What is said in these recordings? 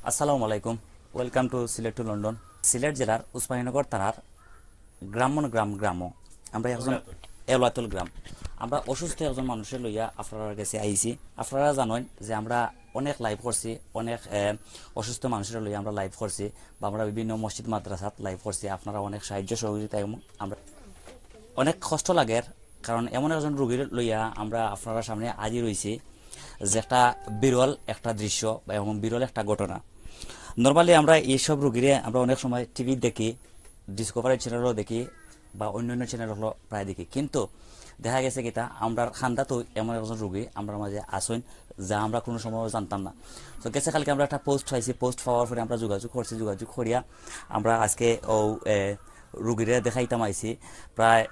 আসসালামু আলাইকুম। Welcome to Sylhet to London. Sylhet জেলার উসমানীনগর থানার গ্রাম আমরা একজন এলাতুল গ্রাম। আমরা অসুস্থ একজন মানুষের লইয়া আপনার কাছে আইছি। আপনারা জানেন যে আমরা অনেক লাইভ করছি, অনেক অসুস্থ মানুষের লইয়া আমরা লাইভ করছি, বা আমরা বিভিন্ন মসজিদ মাদ্রাসাত লাইভ করছি। আপনারা অনেক সাহায্য সহযোগিতা এবং আমরা অনেক কষ্ট লাগে, কারণ এমন একজন রোগীর লইয়া আমরা আপনারা সামনে আজই রয়েছি, যে একটা বিরল একটা দৃশ্য এবং বিরল একটা ঘটনা। নর্মালি আমরা এইসব রোগীরে আমরা অনেক সময় টিভি দেখি, ডিসকভারি চ্যানেলও দেখি, বা অন্যান্য চ্যানেলগুলো প্রায় দেখি, কিন্তু দেখা গেছে কিতা আমরা খান্দা তো এমন একজন রোগী আমরা মাঝে আসেন যা আমরা কোনো সময় জানতাম না। তো গেছে কালকে আমরা একটা পোস্ট পাইছি, পোস্ট পাওয়ার পরে আমরা যোগাযোগ করছি, যোগাযোগ করিয়া আমরা আজকে রোগীরে দেখাইতাম আইছি। প্রায়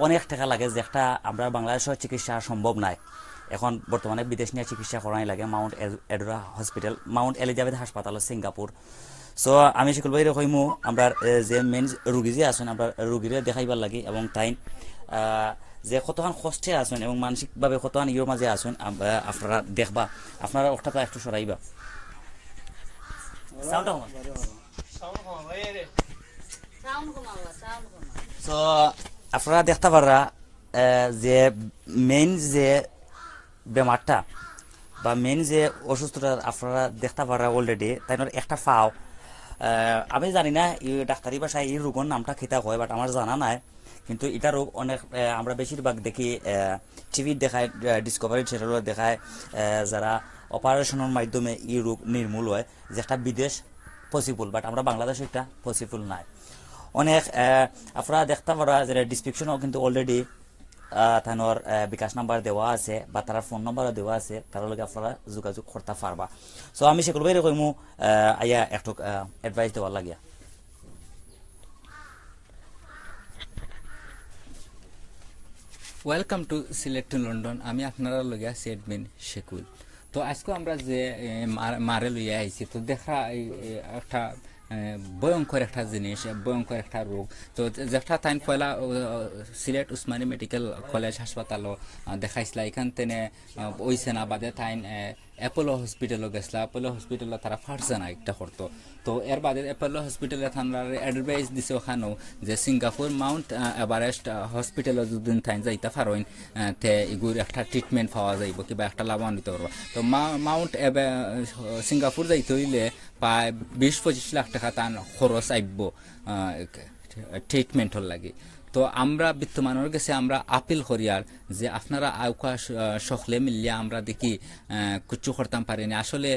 অনেক টাকা লাগে, যে একটা আমরা বাংলাদেশের চিকিৎসা সম্ভব নাই। এখন বর্তমানে বিদেশ নিয়ে চিকিৎসা করাই লাগে Mount Adora hospital, Mount Elizabeth হাসপাতাল সিঙ্গাপুর। সো আমি সকল ভাই হইমু আমরা যে মেন রুগী যে আছেন আমরা রুগীরে দেখাইবার লাগি, এবং তাই যে কতখান কষ্টে আছেন এবং মানসিকভাবে কতখান ইয়ের মাঝে আছেন আপনারা দেখবা। আপনারা ওটা একটু সরাইবা। সো আপনারা দেখতে পাররা যে মেইন যে বেমারটা বা মেইন যে অসুস্থতা আপনারা দেখতে পারা অলরেডি তাই একটা ফাও। আমি জানি না ডাক্তারি ভাষায় এই রোগের নামটা খিতা হয়, বাট আমার জানা নাই। কিন্তু এটা রোগ অনেক আমরা বেশিরভাগ দেখি টিভির দেখায়, ডিসকভারি চ্যানেলও দেখায়, যারা অপারেশনের মাধ্যমে এই রোগ নির্মূল হয়, যে একটা বিদেশ পসিবল, বাট আমরা বাংলাদেশে এটা পসিবল নাই। অনেক আপনারা দেখতে পারা যে ডিসক্রিপশনও কিন্তু অলরেডি থানোর বিকাশ নাম্বার দেওয়া আছে বা তার ফোন নাম্বারও দেওয়া আছে, তার লগে আপনারা যোগাযোগ করতে পারবা। সো আমি সেগুলো বাইরে কইমু আইয়া একটু অ্যাডভাইস দেওয়ার লাগিয়া। Welcome to Sylhet to London. আমি আপনারা লইয়া আছি এডমিন শেকুল। তো আজকে আমরা যে মারে লইয়া আইছি, তো দেখা একটা ভয়ঙ্কর একটা জিনিস, ভয়ঙ্কর একটা রোগ। তো যেটা তাই পয়লা সিলেট উসমানী মেডিকেল কলেজ হাসপাতালও দেখাইছিলা, এখান থেকে ওইছে না বাদে তাই অ্যাপোলো হসপিটালও গেছিলা। অ্যাপোলো হসপিটালে তারা ফার্স্ট না একটা করতো। তো এর বাদে অ্যাপোলো হসপিটালে তারা অ্যাডভাইস দিছে ওখানেও যে সিঙ্গাপুর মাউন্ট এভারেস্ট হসপিটালে যদি তাই যাইতে পারেন তে এগুর একটা ট্রিটমেন্ট পাওয়া যাইব, কিংবা একটা লাভান্বিত করবো। তো মাউন্ট সিঙ্গাপুর যাইতে হইলে প্রায় 20-25 লাখ টাকা তার খরচ আইব ট্রিটমেন্টর লাগে। তো আমরা বিত্তমানের কাছে আমরা আপিল করি আর যে আপনারা আউকা সকলে মিলিয়ে আমরা দেখি কুচু করতাম পারিনি। আসলে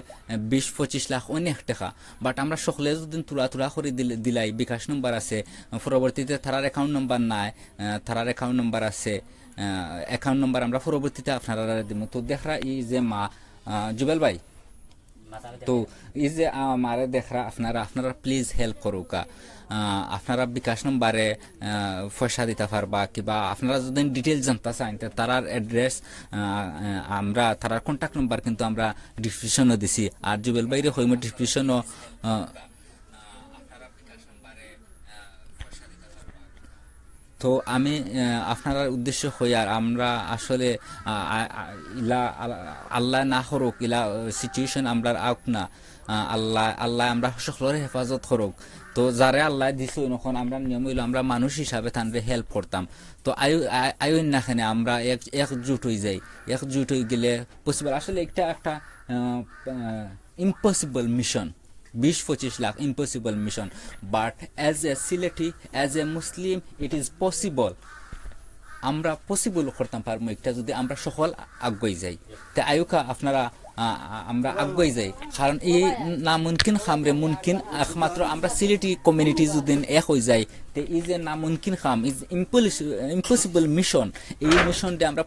20-25 লাখ অনেক টাকা, বাট আমরা সকলে যদি তুলা করে দিলাই, বিকাশ নম্বর আছে, পরবর্তীতে তারার অ্যাকাউন্ট নম্বর নাই, তারার অ্যাকাউন্ট নম্বর আছে, অ্যাকাউন্ট নম্বর আমরা পরবর্তীতে আপনারা দিব। তো দেখা এই যে মা জুবেল ভাই, তো এই যে আমার দেখা আপনারা প্লিজ হেল্প করুকা। আপনারা বিকাশ নম্বরে পয়সা দিতে পারবা, কিংবা আপনারা যদি ডিটেলস জানতে চান তারার অ্যাড্রেস আমরা তারার কন্ট্যাক্ট নম্বর কিন্তু আমরা ডিসক্রিপশনও দিছি। আর জুবেল বাইরে হইম ডিসক্রিপশনও। তো আমি আপনার উদ্দেশ্য হই আর আমরা আসলে ইলা আল্লাহ না করুক, ইলা সিচুয়েশন আমরা আউক না, আল্লাহ আমরা সকলের হেফাজত করুক। তো যারে আল্লাহ দিছিল এখন আমরা নিয়ম হইল আমরা মানুষ হিসাবে তানরে হেল্প করতাম। তো আয়ু নাখানে আমরা একজুট হয়ে যাই, একজুট হয়ে গেলে পসিবল। আসলে একটা impossible mission, 20-25 lakh impossible mission, but as a Sileti, as a Muslim, it is possible. আমরা পসিবল করতাম পারবো একটা যদি আমরা সকল আগুয়াই যাই। তে আয়ুকা আপনারা আমরা আগুয়াই যাই, কারণ এই না মুমকিন খামরে মুমকিন একমাত্র আমরা সিলেটি কমিউনিটি যদি এক হয়ে যাই, তে এই যে না মুমকিন খাম ইজ ইম্পসিবল মিশন, এই মিশনটা আমরা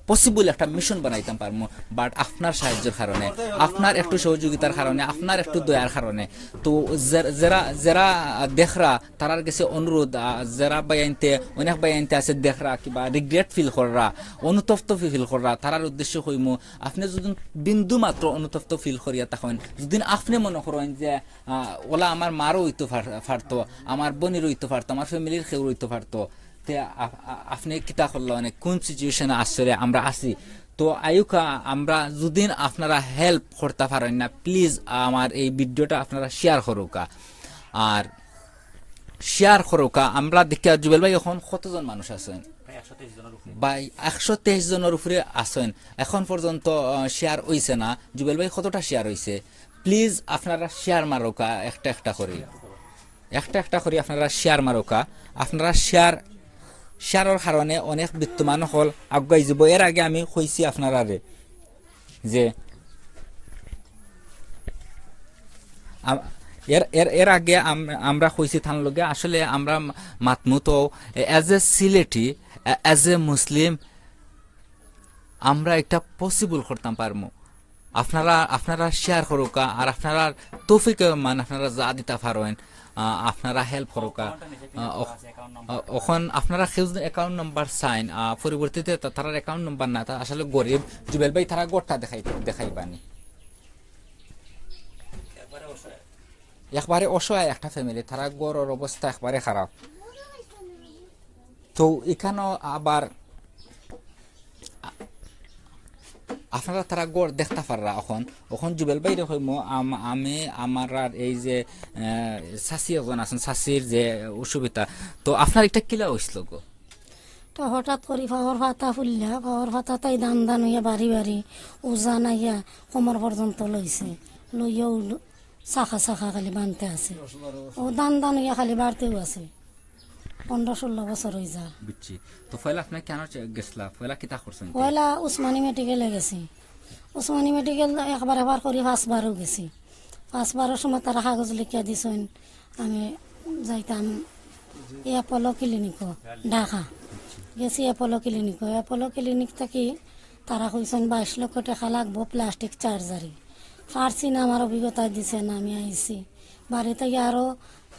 পসিবল একটা মিশন বানাইতাম পারবো। বাট আপনার সাহায্যের কারণে, আপনার একটু সহযোগিতার কারণে, আপনার একটু দয়ার কারণে। তো যারা দেখরা তারার কাছে অনুরোধ, যারা বাইনতে অনেক বাইনতে আছে দেখরা কিবা রিগ্রেট ফিল কররা, অনুতপ্ত ফিল কররা, তারার উদ্দেশ্য হইমু আপনি যদি বিন্দু মাত্র অনুতপ্ত ফিল করিয়া তখন যদি আপনি মনে করেন যে ওলা আমার মারও হইতে পারতো, আমার বোনের হইতে পারতো, আমার ফ্যামিলির কেউ হইতে পারতো, তে আপনি কিতা করলো মানে কোন সিচুয়েশনে আসলে আমরা আছি। তো আয়ুকা আমরা যদি আপনারা হেল্প করতে পারেন না প্লিজ আমার এই ভিডিওটা আপনারা শেয়ার করুকা আর শেয়ার করুকা আমরা দেখি জুবেল ভাই এখন কতজন মানুষ আছেন ভাই 123 জনের উপরে আছেন এখন পর্যন্ত শেয়ার হইছে না জুবেল ভাই কতটা শেয়ার হইছে প্লিজ আপনারা শেয়ার মারুকা একটা একটা করে আপনারা শেয়ার মারুকা আপনারা শেয়ারের কারণে অনেক বিত্তমান হল আগুয়াই যাব এর আগে আমি কইছি আপনারা যে এর আগে আমরা কইছি থান লগে আসলে আমরা মাতমু তো as a Sylheti as a Muslim আমরা একটা পসিবল করতাম পারমু আপনারা শেয়ার করুকা আর আপনারা তৌফিক মান আপনারা যা দিতে পারেন আপনারা হেল্প করুকা এখন আপনারা কেউ অ্যাকাউন্ট নাম্বার সাইন পরবর্তীতে তার অ্যাকাউন্ট নাম্বার না তা আসলে গরিব জুবেল ভাই তারা গোটা দেখাইবানি একবারে অসহায় একটা ফ্যামিলি তারা গড়ের অবস্থা একবারে খারাপ তো এখানেও আবার আপনারা তারা গড় দেখতে পাররা এখন জুবেল ভাই রকম আমি আমার আর এই যে শাসি এখন আছেন শাসির যে অসুবিধা তো আপনার একটা কিলা হয়েছিল গো তো হঠাৎ করে পাওয়ার ফাতা ফুললা পাওয়ার ফাতা তাই দান দান হইয়া বাড়ি বাড়ি ওজা নাইয়া কোমর পর্যন্ত লইছে লইয়াও শাখা খালি বানতে আছে ও দান হইয়া খালি বাড়তেও আছে 15-16 বছর হয়ে যা বুঝছি তো পয়লা আপনি কেন গেছলা পয়লা কিতা করছেন পয়লা উসমানী মেডিকেলে গেছি উসমানী মেডিকেল একবার করে 5বারও গেছি 5বারের সময় তারা কাগজ লিখিয়া দিছেন আমি যাইতাম অ্যাপোলো ক্লিনিক ঢাকা গেছি অ্যাপোলো ক্লিনিক থেকে তারা কইছেন 22 লক্ষ টাকা লাগবো প্লাস্টিক চার্জারি পারছি না আমার অভিজ্ঞতা দিছে না আমি আইছি বাড়িতে আরও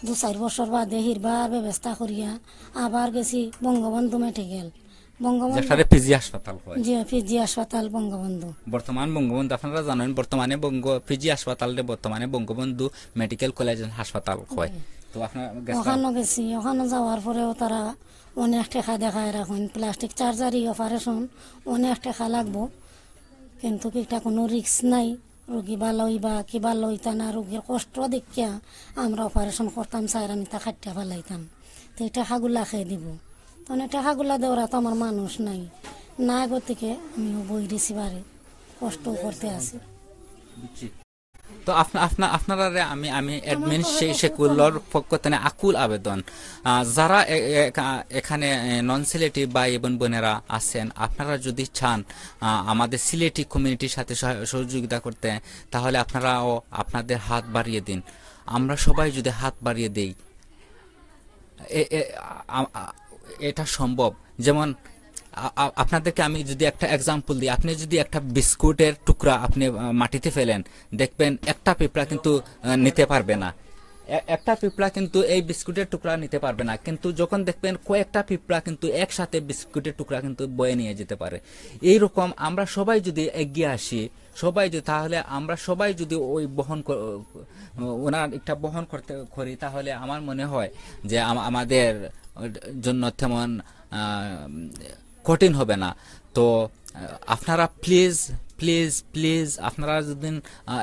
2-4 বছর বাদে হিরবার ব্যবস্থা করিয়া আবার গেছি বঙ্গবন্ধু মেডিকেল পিজি হাসপাতাল হয় জি পিজি হাসপাতাল বঙ্গবন্ধু বর্তমান বঙ্গবন্ধু আপনারা জানেন বর্তমানে পিজি হাসপাতাল বর্তমানে বঙ্গবন্ধু মেডিকেল কলেজ হাসপাতাল হয় তো আপনারা ওখানে গেছি ওখানে যাওয়ার পরেও তারা অনেক টাকা দেখায় রাখুন প্লাস্টিক চার্জারি অপারেশন অনেক টাকা লাগবো কিন্তু কিটা কোনো রিস্ক নাই রোগী ভালো হইবা কি ভালো হইতা না রোগীর কষ্ট দেখিয়া আমরা অপারেশন করতাম স্যার আমি তা খাটিয়া ফেলাইতাম তো এই টাকাগুলা খেয়ে দিব তখন টাকাগুলা দেওয়ারা তো আমার মানুষ নাই না গতিকে আমি বই দিছি বারে কষ্ট করতে আছি তো আপনারা আমি অ্যাডমিন সেকুলার পক্ষ থেকে আকুল আবেদন যারা এখানে নন সিলেটি ভাই এবং বোনেরা আছেন আপনারা যদি চান আমাদের সিলেটি কমিউনিটির সাথে সহযোগিতা করতে তাহলে আপনারাও আপনাদের হাত বাড়িয়ে দিন আমরা সবাই যদি হাত বাড়িয়ে দেই এটা সম্ভব যেমন আপনাদেরকে আমি যদি একটা এক্সাম্পল দিই আপনি যদি একটা বিস্কুটের টুকরা আপনি মাটিতে ফেলেন দেখবেন একটা পিঁপড়া কিন্তু নিতে পারবে না একটা পিঁপড়া কিন্তু এই বিস্কুটের টুকরা নিতে পারবে না কিন্তু যখন দেখবেন কয়েকটা পিঁপড়া কিন্তু একসাথে বিস্কুটের টুকরা কিন্তু বয়ে নিয়ে যেতে পারে এইরকম আমরা সবাই যদি এগিয়ে আসি তাহলে আমরা সবাই যদি ওই ওনার একটা বহন করতে করি তাহলে আমার মনে হয় যে আমাদের জন্য তেমন কঠিন হবে না তো আপনারা প্লিজ আপনারা যদি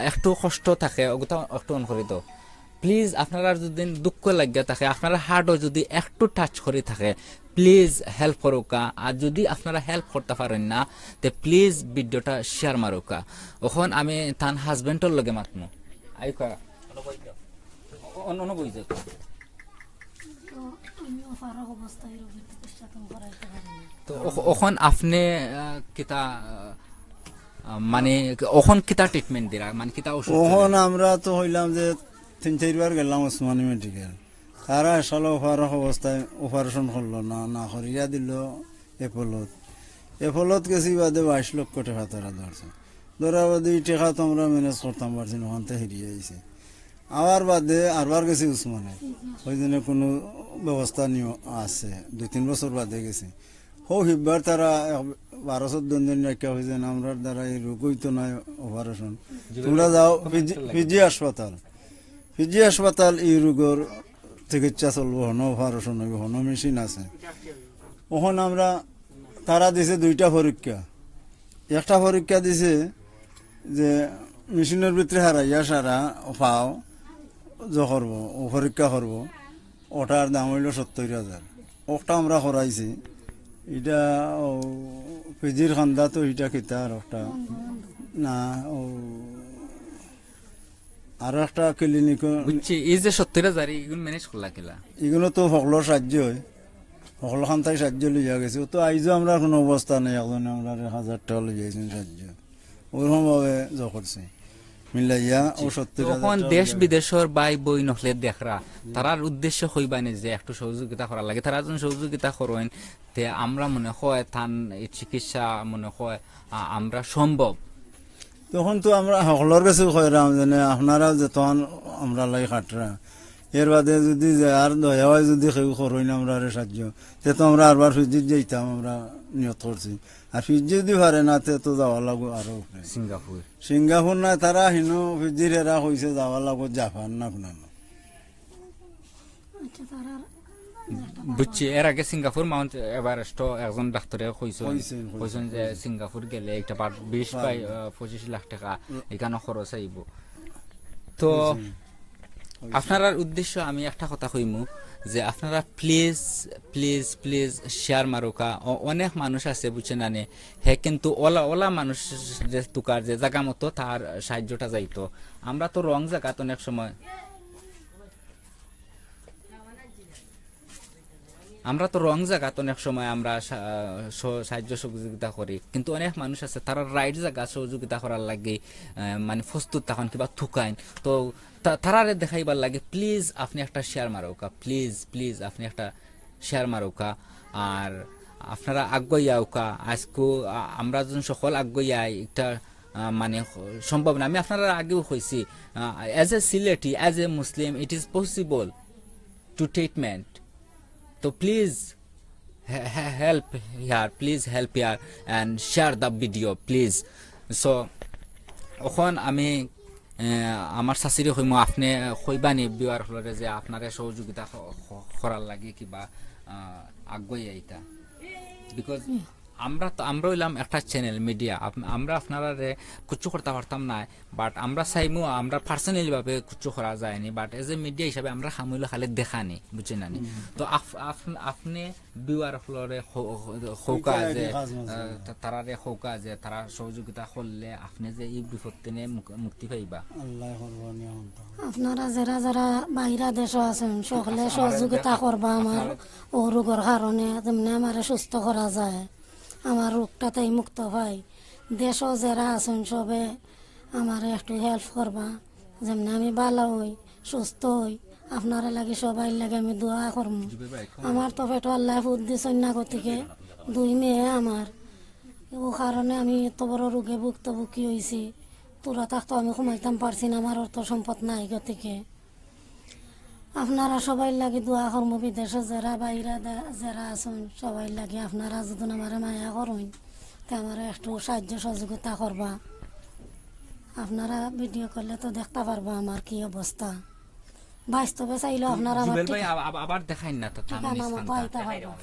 একটু কষ্ট থাকে একটু অন করে তো প্লিজ আপনারা যদি দুঃখ লাগিয়া থাকে আপনারা হার্টও যদি একটু টাচ করে থাকে প্লিজ হেল্প করুকা আর যদি আপনারা হেল্প করতে পারেন না তো প্লিজ ভিডিওটা শেয়ার মারুকা এখন আমি তান হাজবেন্ডর লগে মাতমু আইকা অন্য বই যেত তো ওখন আপনি কিতা মানে ওখন কিতা ট্রিটমেন্ট দিরা মানে কিতা ওষুধ ওখন আমরা তো হইলাম যে 3-4 বার গেলাম ওসমানী মেডিকেল তারা আসলে অবস্থায় অপারেশন করলো না করিয়া দিল এপোলত গেছি বাদে 22 লক্ষ টাকা তারা ধরা বাদে টাকা তো আমরা ম্যানেজ করতাম পারছি না ওখান থেকে হেরিয়ে আইছে আবার বাদে আরবার গেছি উসমানে ওই জন্য কোনো ব্যবস্থা নিয়ে আছে 2-3 বছর বাদে গেছি হিববার তারা 12-14 দিন রাখা হয়েছে আমরা দ্বারা এই রোগ হইতো না অপারেশন তোমরা যাও পিজি হাসপাতাল এই রোগের চিকিৎসা চলবো হনো অপারেশন হইব হনো মেশিন আছে ওখানে আমরা তারা দিছে 2টা পরীক্ষা একটা পরীক্ষা দিছে যে মেশিনের ভিতরে হারাইয়া সারা পাও করবো ও পরীক্ষা করবো, ওটার দাম হইল 70,000। ওটা আমরা করাইছি, এটা পিজির খান্দা তো এটা কিতা আর একটা না ও আর একটা ক্লিনিক, বুঝছি। এই যে 70,000 এগুলো ম্যানেজ করলা কিলা? এগুলো তো সকলের সাহায্য হয়, সকল খান থেকে সাহায্য লইয়া গেছে। তো আইজও আমরা কোনো অবস্থা নেই, একজনে আমরা 1,000 টাকা লইয়াছেন সাহায্য, ওরকম ভাবে করছে মিলাইয়া ও 70,000 তখন দেশ বিদেশের বাই বই নহলে দেখরা তারার উদ্দেশ্য হইবানি যে একটু সহযোগিতা করা লাগে। তারা যখন সহযোগিতা করেন তে আমরা মনে হয় থান এই চিকিৎসা মনে হয় আমরা সম্ভব। তখন তো আমরা সকলের কাছে কইরাম যেন আপনারা যতন আমরা লাই খাটরা, এর বাদে যদি আর দয়া হয় যদি কেউ করইন আমরা সাহায্য, তে তো আমরা আরবার ফিজিত যাইতাম, আমরা নিয়ত করছি। আর ফিজি যদি পারে না তে তো যাওয়া লাগবো আরো সিঙ্গাপুর সিঙ্গাপুর না, তারা হিনো ফিজির এরা কইছে যাওয়া লাগবো জাপান না আপনার। আচ্ছা তারা বুঝছি। এর আগে সিঙ্গাপুর মাউন্ট এভারেস্ট একজন ডাক্তারে কইছেন কইছেন যে সিঙ্গাপুর গেলে একটা 20 বা 25 লাখ টাকা এখানে খরচ আইব। তো আপনার উদ্দেশ্য আমি একটা কথা কইমু যে আপনারা প্লিজ প্লিজ প্লিজ শেয়ার মারুকা। অনেক মানুষ আছে বুঝছেন না, হে কিন্তু ওলা ওলা মানুষ যে তুকার যে জায়গা মতো তার সাহায্যটা যাইতো। আমরা তো রং জায়গাত অনেক সময় আমরা সাহায্য সহযোগিতা করি, কিন্তু অনেক মানুষ আছে তারা রাইট জায়গা সহযোগিতা করার লাগে মানে প্রস্তুত তখন কিবা থুকাইন। তো তারারে দেখাইবার লাগে প্লিজ আপনি একটা শেয়ার মারৌকা, প্লিজ প্লিজ আপনি একটা শেয়ার মারৌকা। আর আপনারা আগুয়াউকা আজকু আমরা যখন সকল আগুয়াই একটা মানে সম্ভব না। আমি আপনারা আগেও কইছি as a Sylheti, as a Muslim, it is possible to treatment. So please help here and share the video please. So এখন আমি আমার শাশুড়ি কইমু আপনি কইবানি বিয়ার হলরে যে আপনারে সহযোগিতা করার লাগে কিবা আগুয়াই আইতা, বিকজ আমরা হইলাম একটা চ্যানেল মিডিয়া, আমরা আপনারা কুচ্ছু করতে পারতাম না, বাট আমরা চাইমু আমরা পার্সোনালি ভাবে কুচ্ছু করা যায়নি, বাট এজ এ মিডিয়া হিসাবে আমরা সামুইলে খালি দেখানি বুঝছেন না। তো আপনি বিওয়ার ফ্লোরে হৌকা যে তারারে হৌকা যে তারা সহযোগিতা করলে আপনি যে এই বিপদ থেকে মুক্তি পাইবা। আপনারা যারা যারা বাইরা দেশ আছেন সকলে সহযোগিতা করবা আমার ও রোগের কারণে, যেমনি আমার সুস্থ করা যায়, আমার রোগটা তাই মুক্ত হয়। দেশও যারা আছেন সবে আমার একটু হেল্প করবা, যেমনি আমি ভালো হই সুস্থ হই। আপনারা লাগে সবাই লাগে আমি দোয়া করবো। আমার তো পেটো আল্লাহ ফুট দিছেন না, গতিকে 2 মেয়ে আমার, ও কারণে আমি এত বড় রোগে ভুক্তভোগী হয়েছি। তোরা থাকতো আমি ঘুমাইতাম পারছি না, আমার অর্থ সম্পদ নাই, গতিকে আপনারা সবাই লাগে দোয়া করবো। বিদেশে যারা বাইরা যারা আছেন সবাই লাগে আপনারা যদি আমার মায়া করুন তা আমার একটু সাহায্য সহযোগিতা করবা। আপনারা ভিডিও করলে তো দেখতে পারবা আমার কি অবস্থা। বাস্তবে চাইলেও আপনারা আমার আবার দেখাইন না, ঠিকানা মতো আইতে পারবা।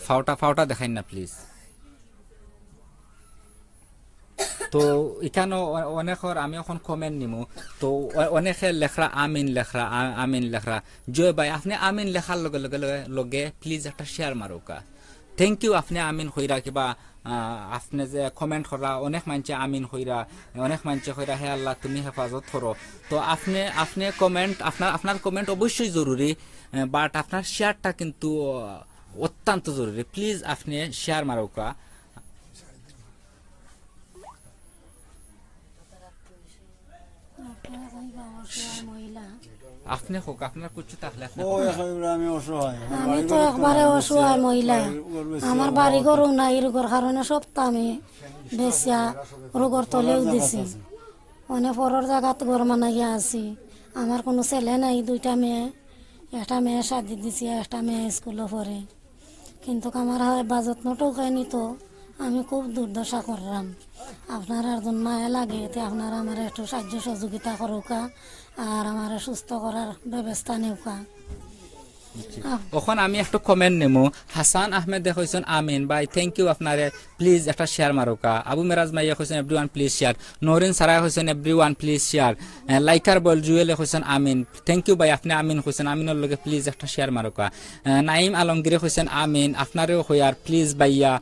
ফাওটা দেখাইন না প্লিজ। তো এখানে অনেকের আমি এখন কমেন্ট নিমু, তো অনেকে লেখরা আমিন লেখরা জয় ভাই আপনি আমিন লেখার লগে লগে লগে প্লিজ একটা শেয়ার মারুকা। থ্যাংক ইউ আপনি আমিন হইরা কিবা আপনি যে কমেন্ট করা অনেক মানছে আমিন হইরা, অনেক মানছে হইরা হে আল্লাহ তুমি হেফাজত করো। তো আপনি কমেন্ট আপনার কমেন্ট অবশ্যই জরুরি, বাট আপনার শেয়ারটা কিন্তু অত্যন্ত জরুরি। প্লিজ আপনি শেয়ার মারুকা। আপনি হোক আপনার কিছু থাকলে আমি তো একবারে অসহায় মহিলা, আমার বাড়ি ঘরও নাই, রোগের কারণে সপ্তাহ আমি বেশিয়া রোগের তলেও দিছি, অনেক পরের জায়গাত ঘর মানাইয়া আছি। আমার কোনো ছেলে নাই, 2টা মেয়ে, একটা মেয়ে শাদি দিছি, একটা মেয়ে স্কুলে পড়ে, কিন্তু আমার বাজেটটাও খায়নি। তো আমি খুব দুর্দশা করলাম। আপনার একজন মায়া লাগে, এতে আপনারা আমার একটু সাহায্য সহযোগিতা করুকা আর আমার সুস্থ করার ব্যবস্থা নেউকা। এখন আমি একটা কমেন্ট নেমু হাসান আহমেদ কইছেন আমিন ভাই থ্যাংক ইউ আপনারে প্লিজ একটা শেয়ার মারুকা আবু মেরাজ মাইয়া কইছেন এভরিওয়ান প্লিজ শেয়ার নরিন সারা কইছেন এভরিওয়ান প্লিজ শেয়ার লাইকার বল জুয়েল কইছেন আমিন থ্যাংক ইউ ভাই আপনি আমিন কইছেন আমিনের লগে প্লিজ একটা শেয়ার মারুকা নাইম আলমগীর কইছেন আমিন আপনারেও কইয়ার প্লিজ ভাইয়া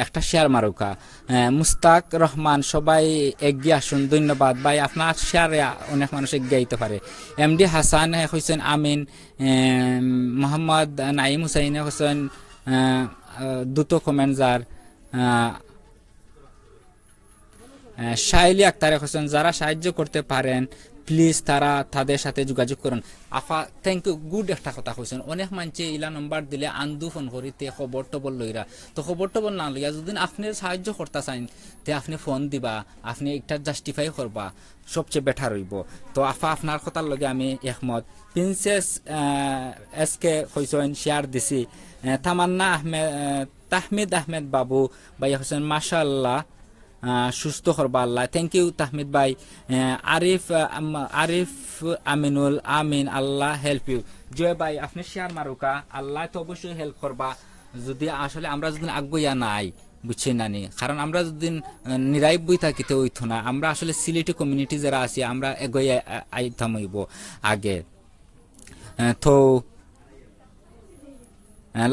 একটা শেয়ার মারুকা মুস্তাক রহমান সবাই এগিয়ে আসুন ধন্যবাদ ভাই আপনার শেয়ারে অনেক মানুষ এগিয়ে আইতে পারে এমডি হাসান কইছেন আমিন মোহাম্মদ নাইম হুসাইন হোসেন দুটো কমেন্টজার শাইলি আক্তারে হোসেন যারা সাহায্য করতে পারেন প্লিজ তারা তাদের সাথে যোগাযোগ করুন আফা থ্যাংক ইউ গুড একটা কথা কইছেন অনেক মানুষে ইলা নম্বর দিলে আন্দু ফোন করিতে খবর টবর লইরা তো খবর টবর না লইয়া যদি আপনি সাহায্য করতে চান তে আপনি ফোন দিবা আপনি একটা জাস্টিফাই করবা সবচেয়ে বেটার হইব তো আফা আপনার কথার লগে আমি একমত প্রিন্সেস এসকে কইছেন শেয়ার দিছি তামান্না আহমেদ তাহমিদ আহমেদ বাবু ভাই হোসেন মাশাআল্লাহ সুস্থ করবা আল্লাহ থ্যাংক ইউ তাহমিদ ভাই আরিফ আমিনুল আমিন আল্লাহ হেল্প ইউ জয় ভাই আপনি শেয়ার মারুকা আল্লাহ তো অবশ্যই হেল্প করবা যদি আসলে আমরা যদি আগুইয়া নাই বুঝছেন নানি কারণ আমরা যদি নিরাই বই থাকিতে হইতো না আমরা আসলে সিলেটি কমিউনিটি যারা আছি আমরা এগোয়া আইতাম হইব আগে তো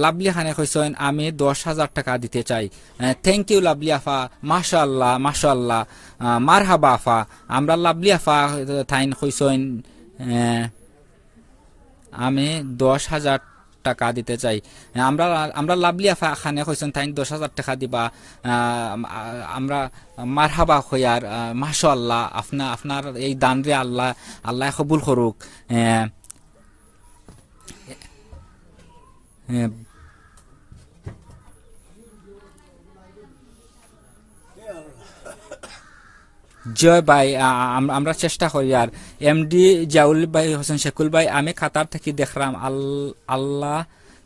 লাভলি খানে কইছেন আমি 10,000 টাকা দিতে চাই থ্যাংক ইউ লাভলি আফা মাশাআল্লাহ মাশাআল্লাহ মারহাবা আফা আমরা লাভলি আফা থাইন কইছেন আমি 10,000 টাকা দিতে চাই আমরা লাভলি আফা খানে কইছেন থাইন 10,000 টাকা দিবা আমরা মারহাবা কইয়ার মাশাআল্লাহ আপনার এই দান রে আল্লাহ কবুল করুক জয় ভাই আমরা চেষ্টা করি আর এমডি জাউল ভাই হোসেন শেকুল ভাই আমি খাতার থেকে দেখলাম আল্লাহ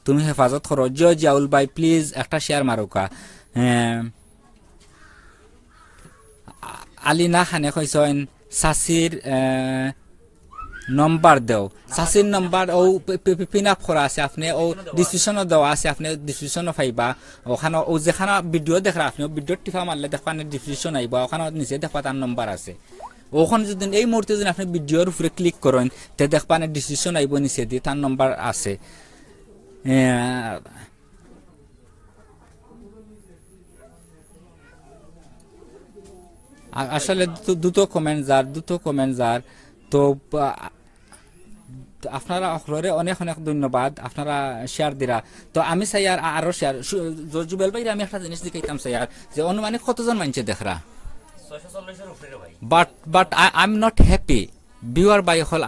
তুমি হেফাজত করো জয় জাউল ভাই প্লিজ একটা শেয়ার মারুকা আলিনা খানে কইছেন সাসির নম্বর দেও সাসির নম্বর ও পিন আপ করা আছে আপনি ও ডিসক্রিপশনও দেওয়া আছে আপনি ডিসক্রিপশনও পাইবা ওখানে ও যেখানে ভিডিও দেখা আপনি ভিডিও টিপা মারলে দেখবা ডিসক্রিপশন আইবা ওখানে নিচে দেখবা তার নম্বর আছে ওখানে যদি এই মুহূর্তে যদি আপনি ভিডিওর উপরে ক্লিক করেন তে দেখবা ডিসক্রিপশন আইব নিচে দিয়ে তার নম্বর আছে আসলে দুটো কমেন্ট যার তো আপনারা অখলরে অনেক অনেক ধন্যবাদ আপনারা শেয়ার দিরা তো আমি চাই আর আরো শেয়ার জুবেল ভাই আমি একটা জিনিস দেখাইতাম চাই আর যে অনুমানিক কতজন মানুষে দেখরা but I am not happy viewer বাই হল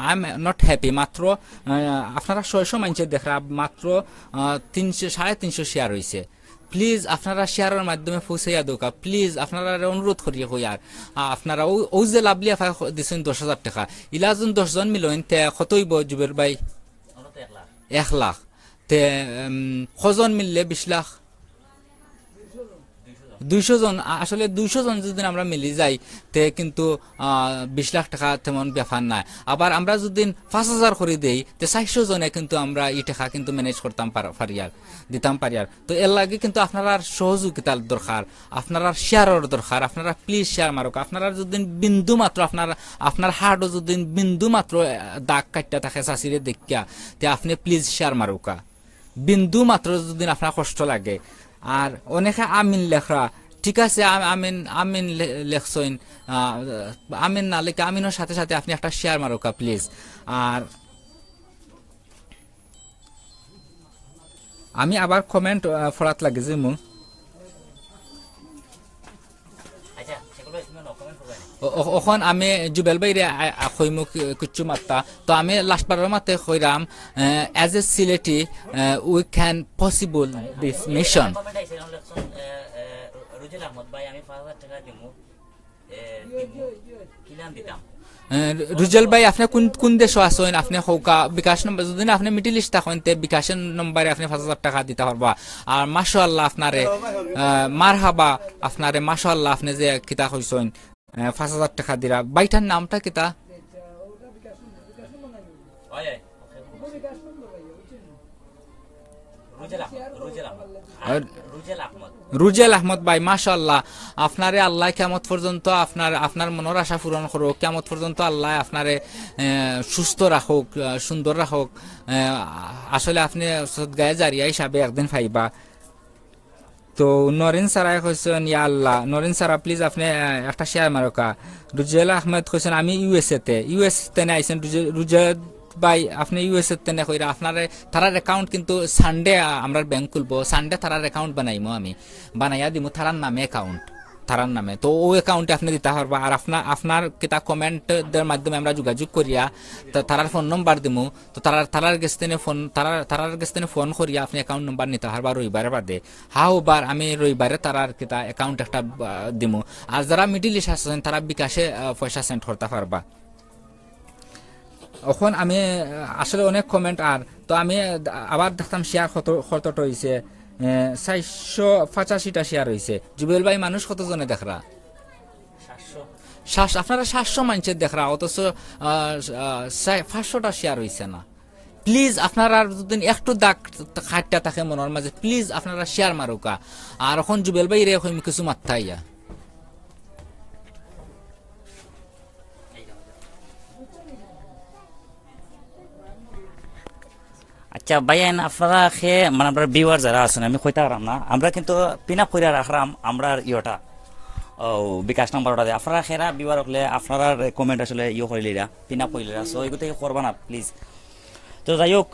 আই এম নট হ্যাপি মাত্র আপনারা 600 মানুষে দেখরা মাত্র 300-350 শেয়ার হয়েছে প্লিজ আপনারা শেয়ারের মাধ্যমে পৌঁছাইয়া দোকা প্লিজ আপনারা অনুরোধ করি হই আর আপনারা ও যে লাভলি আফা দিচ্ছেন 10,000 টাকা ইলা যখন 10 জন মিলেন তে কতইব জুবের ভাই 1 লাখ তে কজন মিললে 20 লাখ 200 জন আসলে 200 জন যদি আমরা মিলি যাই তে কিন্তু 20 লাখ টাকা তেমন ব্যাপার নাই আবার আমরা যদি 5,000 করে দেই তে 400 জনে কিন্তু আমরা এই টাকা কিন্তু ম্যানেজ করতাম দিতাম পারিয়ার তো এর লাগে কিন্তু আপনারা সহযোগিতার দরকার আপনারা শেয়ারের দরকার আপনারা প্লিজ শেয়ার মারুক আপনারা যদি বিন্দু মাত্র আপনার হার্টও যদি বিন্দু মাত্র দাগ কাটটা থাকে চাষিরে দেখিয়া তে আপনি প্লিজ শেয়ার মারুকা বিন্দু মাত্র যদি আপনার কষ্ট লাগে আর অনেকে আমিন লেখরা ঠিক আছে আমিন লেখছেন আমিন না লেখা আমিনের সাথে সাথে আপনি একটা শেয়ার মারুকা প্লিজ আর আমি আবার কমেন্ট ফরাত লাগে যে মু ওখন আমি জুবেল ভাইরে কইমু কিছু মাত্তা তো আমি লাস্ট বারের মাতে কইরাম as a Sylheti we can possible this mission Rujel Ahmed ভাই আমি 5,000 টাকা দিমু কিলাম দিতাম রুজেল ভাই আপনি কোন দেশ আছেন আপনি হৌকা বিকাশ নম্বর যদি আপনি মিডল ইস্ট থাকেন তে বিকাশ নম্বরে আপনি 5,000 টাকা দিতে পারবা আর মাশাআল্লাহ আপনারে মারহাবা আপনারে মাশাআল্লাহ আপনি যে কিতা কইছেন 5,000 টাকা দিরা বাইটার নামটা কিতা রুজেল আহমদ ভাই মাশাআল্লাহ, আপনারে আল্লাহ কিয়ামত পর্যন্ত আপনার মনের আশা পূরণ করুক, কিয়ামত পর্যন্ত আল্লাহ আপনারে সুস্থ রাখুক, সুন্দর রাখুক। আসলে আপনি সদগায়ে জারিয়া হিসাবে একদিন পাইবা। তো নরিন সারাই কইছেন ইয়া আল্লাহ, নরিন সারা প্লিজ আপনি একটা শেয়ার মারকা। রুজেল আহমেদ কইছেন আমি ইউএসএ তে আইছেন। রুজেল ভাই আপনি ইউএসএ তে না কইরা আপনার তারার অ্যাকাউন্ট কিন্তু সানডে আমরা ব্যাংক খুলবো, সানডে তারার অ্যাকাউন্ট বানাইমো, আমি বানাইয়া দিমু তারার নামে অ্যাকাউন্ট, তারার নামে। তো ওই অ্যাকাউন্টে আপনি দিতে পারবা। আর আপনার কিতা কমেন্টের মাধ্যমে আমরা যোগাযোগ করিয়া তারার ফোন নম্বর দিমু। তো তারার গেস্তেনে ফোন করিয়া আপনি অ্যাকাউন্ট নম্বর নিতে পারবা রবিবারের বাদে। হাওবার আমি রবিবারে তারার কিতা অ্যাকাউন্ট একটা দিমু। আর যারা মিডিল ইস্ট আছেন তারা বিকাশে পয়সা সেন্ড করতে পারবা। এখন আমি আসলে অনেক কমেন্ট, আর তো আমি আবার দেখতাম শেয়ার কতটা হয়েছে, 485টা শেয়ার হয়েছে। জুবেল ভাই মানুষ কতজনে দেখরা? আপনারা 700 মানুষের দেখরা, অথচ 500টা শেয়ার হয়েছে না। প্লিজ আপনারা যদি একটু দাগ খাটটা থাকে মনের মাঝে, প্লিজ আপনারা শেয়ার মারুকা। আর এখন জুবেল ভাই রে কিছু মাথা ইয়া আচ্ছা ভাইয়ান আপনারা খেয়ে মানে আমরা ভিউয়ার যারা আছেন আমি কইতে পারলাম না, আমরা কিন্তু পিন আপ করে রাখলাম আমরা ইয়েটা বিকাশ নাম্বারটা দিয়ে। আপনারা খেরা ভিউয়ার হলে আপনারা কমেন্ট আসলে করিলিরা পিন আপ করিলিরা, সো এগুলো থেকে করবা না প্লিজ। তো যাই হোক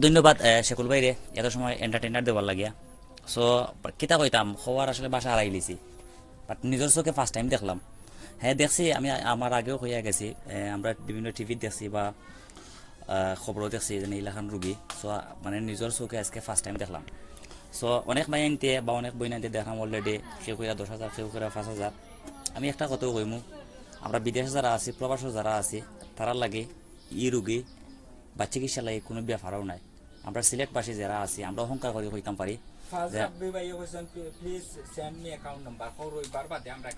ধন্যবাদ শেকুল ভাইরে এত সময় এন্টারটেইনার দেওয়ার লাগিয়া। সো কিতা কইতাম খবর আসলে বাসা হারাই লিছি, বাট নিজের চোখে ফার্স্ট টাইম দেখলাম। হ্যাঁ দেখছি আমি, আমার আগেও হইয়া গেছি, আমরা বিভিন্ন টিভিত দেখছি বা খবরও দেখছি যে ইলাখান রুগী। সো মানে নিজের চোখে আজকে ফার্স্ট টাইম দেখলাম। সো অনেক মাই আনতে বা অনেক বই আনতে দেখলাম অলরেডি, কেউ কইরা 10,000, কেউ কইরা 5,000। আমি একটা কথাও কইমু, আমরা বিদেশে যারা আছি, প্রবাসে যারা আছি, তারার লাগে ই রুগী বা চিকিৎসা লাগে কোনো ব্যাপারও নাই। আমরা সিলেটবাসী যারা আছি আমরা অহংকার করে কইতাম পারি।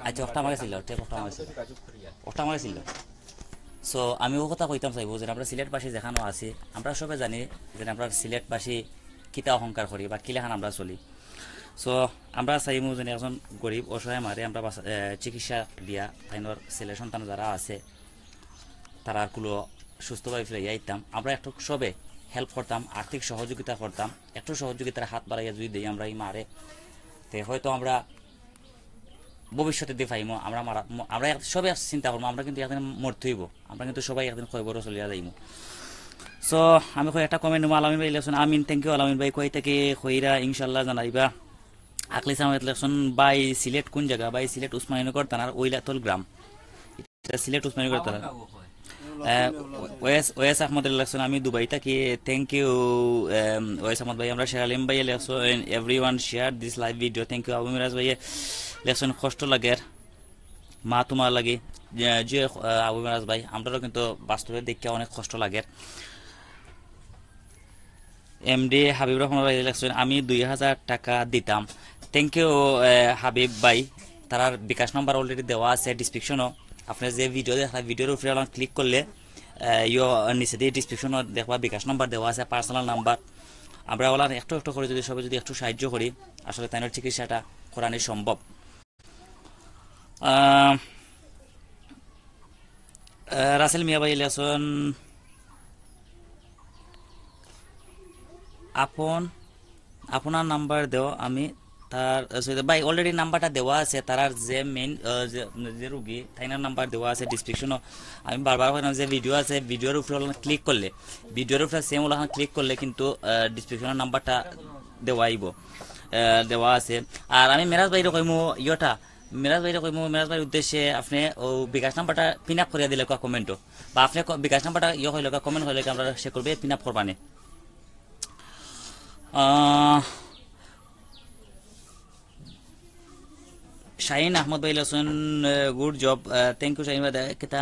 আচ্ছা ওটা আমার ছিল, ওটা আমার ছিল। সো আমি ও কথা কইতাম চাইব যে আমরা সিলেটবাসী যেখানে আছি আমরা সবাই জানি যে আমরা সিলেটবাসী কিতা অহংকার করি বা কিলাখান আমরা চলি। সো আমরা চাইমু যে একজন গরিব অসহায় মারে আমরা চিকিৎসা দিয়া তাইনোর ছেলে সন্তান যারা আছে তারা কুলো সুস্থভাবে ফিরে যাইতাম। আমরা একটু সবে হেল্প করতাম, আর্থিক সহযোগিতা করতাম, একটু সহযোগিতার হাত বাড়াইয়া যদি দিই আমরা এই মারে, তে হয়তো আমরা ভবিষ্যতে দিয়ে পাইমো। আমরা সবাই চিন্তা করবো আমরা কিন্তু একদিন মরতে হইব, আমরা কিন্তু সবাই একদিন খবর চলিয়া যাইব। সো আমি একটা কমেন্ট নেবো আলামিন ভাই লেখছেন আমিন, থ্যাংক ইউ আলামিন ভাই। কই থেকে কইরা ইনশাল্লাহ জানাইবা। আকলি সামাদ লেখছেন বাই সিলেট কোন জায়গা? বাই সিলেট উসমানীনগর থানার ওইলাতল গ্রাম, সিলেট উসমানীনগর থানা। ওয়েস আহমদ লেখছেন আমি দুবাই থাকি, থ্যাংক ইউ ওয়েস আহমদ ভাই। আমরা শের আলিম ভাই লেখছেন everyone share this live video, thank you. Abu Miraj ভাই লেখছেন কষ্ট লাগে মা তোমার লাগে, যে আবু মিরাজ ভাই আমরাও কিন্তু বাস্তবে দেখে অনেক কষ্ট লাগে। এমডি হাবিব রহমান ভাই লেখছেন আমি 2,000 টাকা দিতাম, থ্যাংক ইউ হাবিব ভাই। তার বিকাশ নম্বর অলরেডি দেওয়া আছে ডিসক্রিপশনও। আপনি যে ভিডিও দেখলেন ভিডিওর উপরে ক্লিক করলে নিচে দিয়ে ডিসক্রিপশনও দেখবা বিকাশ নম্বর দেওয়া আছে, পার্সোনাল নাম্বার। আমরা ওলা একটু একটু করে যদি সবাই যদি একটু সাহায্য করি আসলে তাই চিকিৎসাটা করানো সম্ভব। রাসেল মিয়া ভাই লেখছেন আপনার নাম্বার দেও আমি তার ভাই অলরেডি নাম্বারটা দেওয়া আছে, তার যে মেইন যে রুগী তাইনার নাম্বার দেওয়া আছে ডিসক্রিপশনও। আমি বারবার বললাম যে ভিডিও আছে, ভিডিওর উপরে ক্লিক করলে ভিডিওর উপরে সেম ওলা ক্লিক করলে কিন্তু ডিসক্রিপশনের নাম্বারটা দেওয়া আছে। আর আমি মেরাজ ভাইরে কইমু মেরাজ ভাইয়ের উদ্দেশ্যে আপনি ও বিকাশ নাম্বারটা পিন আপ করিয়া দিলে কমেন্টও, বা আপনি বিকাশ নাম্বারটা হইলে কমেন্ট হইলে আমরা সে করবে পিন আপ করবানে। শাহিন আহমদ ভাই লেখছেন good job, thank you Shahin ভাই। কিতা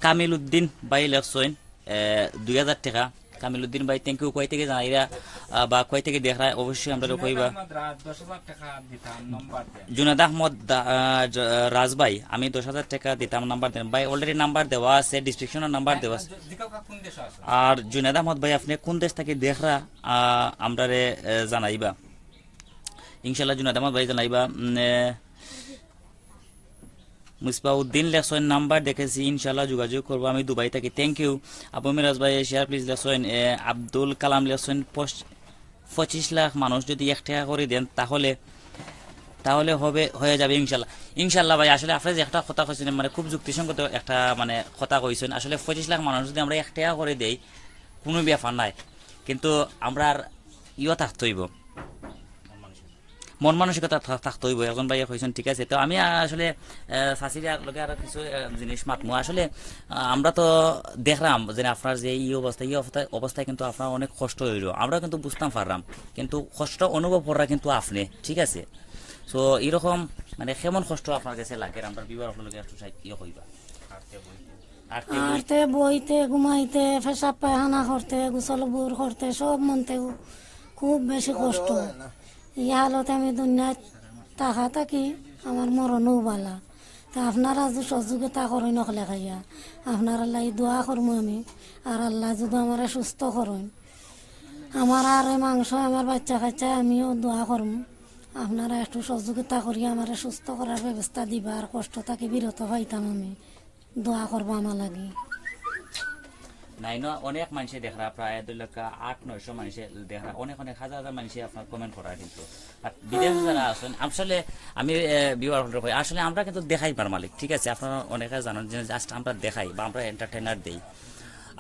কামিল উদ্দিন ভাই লেখছেন 2,000 টাকা, কামিলউদ্দিন ভাই থ্যাংক ইউ, কয় থেকে জানাইরা বা কয় থেকে দেখা অবশ্যই আমরা কইবা। 10,000 টাকা দিতাম নাম্বার দেন। জুনাদ আহমদ রাজ ভাই, আমি 10,000 টাকা দিতাম, নাম্বার দেন ভাই। অলরেডি নাম্বার দেওয়া আছে, ডিসক্রিপশনে নাম্বার দেওয়া আছে। কোন দেশ আছে? আর জুনাদ আহমদ ভাই আপনি কোন দেশ থেকে দেখরা আমরারে জানাইবা ইনশাল্লাহ। জুনাদ আহমদ ভাই জানাইবা। মুসবাউদ্দিন লেসন নাম্বার দেখেছি, ইনশাল্লাহ যোগাযোগ করবো, আমি দুবাই থাকি, থ্যাংক ইউ। আবু মিরাজ ভাই share please lesson. Abdul Kalam lesson 25 lakh মানুষ যদি 1 টাকা করে দেন তাহলে হয়ে যাবে ইনশাল্লাহ। ইনশাল্লাহ ভাই আসলে আপনি যে একটা কথা কইছেন মানে খুব যুক্তিসঙ্গত একটা মানে কথা কইছেন। আসলে 25 লাখ মানুষ যদি আমরা 1 টাকা করে দেই কোনো ব্যাপার নাই, কিন্তু আমরা আর থাকতে হইব, মন মানসিকতা থাকতে হইব। এখন ভাই কইছেন ঠিক আছে। তো আমি আসলে শাশির লগে আরো কিছু জিনিস মাতমু। আসলে আমরা তো দেখলাম যে আপনার যে এই অবস্থায় কিন্তু আপনার অনেক কষ্ট হইল, আমরা কিন্তু বুঝতাম পারলাম, কিন্তু কষ্ট অনুভব করা কিন্তু আপনি, ঠিক আছে। সো এরকম মানে কেমন কষ্ট আপনার কাছে লাগে আমরা বিবাহ আপনার একটু হইবা। আরতে বইতে ঘুমাইতে পেশাব পায়খানা করতে গোসল বোর করতে সব মনতেও খুব বেশি কষ্ট। ইয়া হালতে আমি দুনিয়ায় টাকা থাকি আমার মরণও বালা। তা আপনারা যদি সহযোগিতা করেন নকলে খাইয়া আপনার আল্লাহ দোয়া করবো আমি, আর আল্লাহ যদি আমার সুস্থ করেন, আমার আর মাংস আমার বাচ্চা কাচ্চা আমিও দোয়া করবো। আপনারা একটু সহযোগিতা করি আমার সুস্থ করার ব্যবস্থা দিবা, আর কষ্ট থাকি বিরত পাইতাম আমি, দোয়া করবো আমার লাগে। নাই না অনেক মানুষে দেখা, প্রায় 2,08,900 মানুষে দেখা, অনেক হাজার মানুষে আপনার কমেন্ট করা, কিন্তু আর বিদেশে যারা আছেন আসলে আমি বিবাহ আসলে আমরা কিন্তু দেখাই পার মালিক, ঠিক আছে। আপনারা অনেকে জানেন যে জাস্ট আমরা দেখাই বা আমরা এন্টারটেইনার দেই।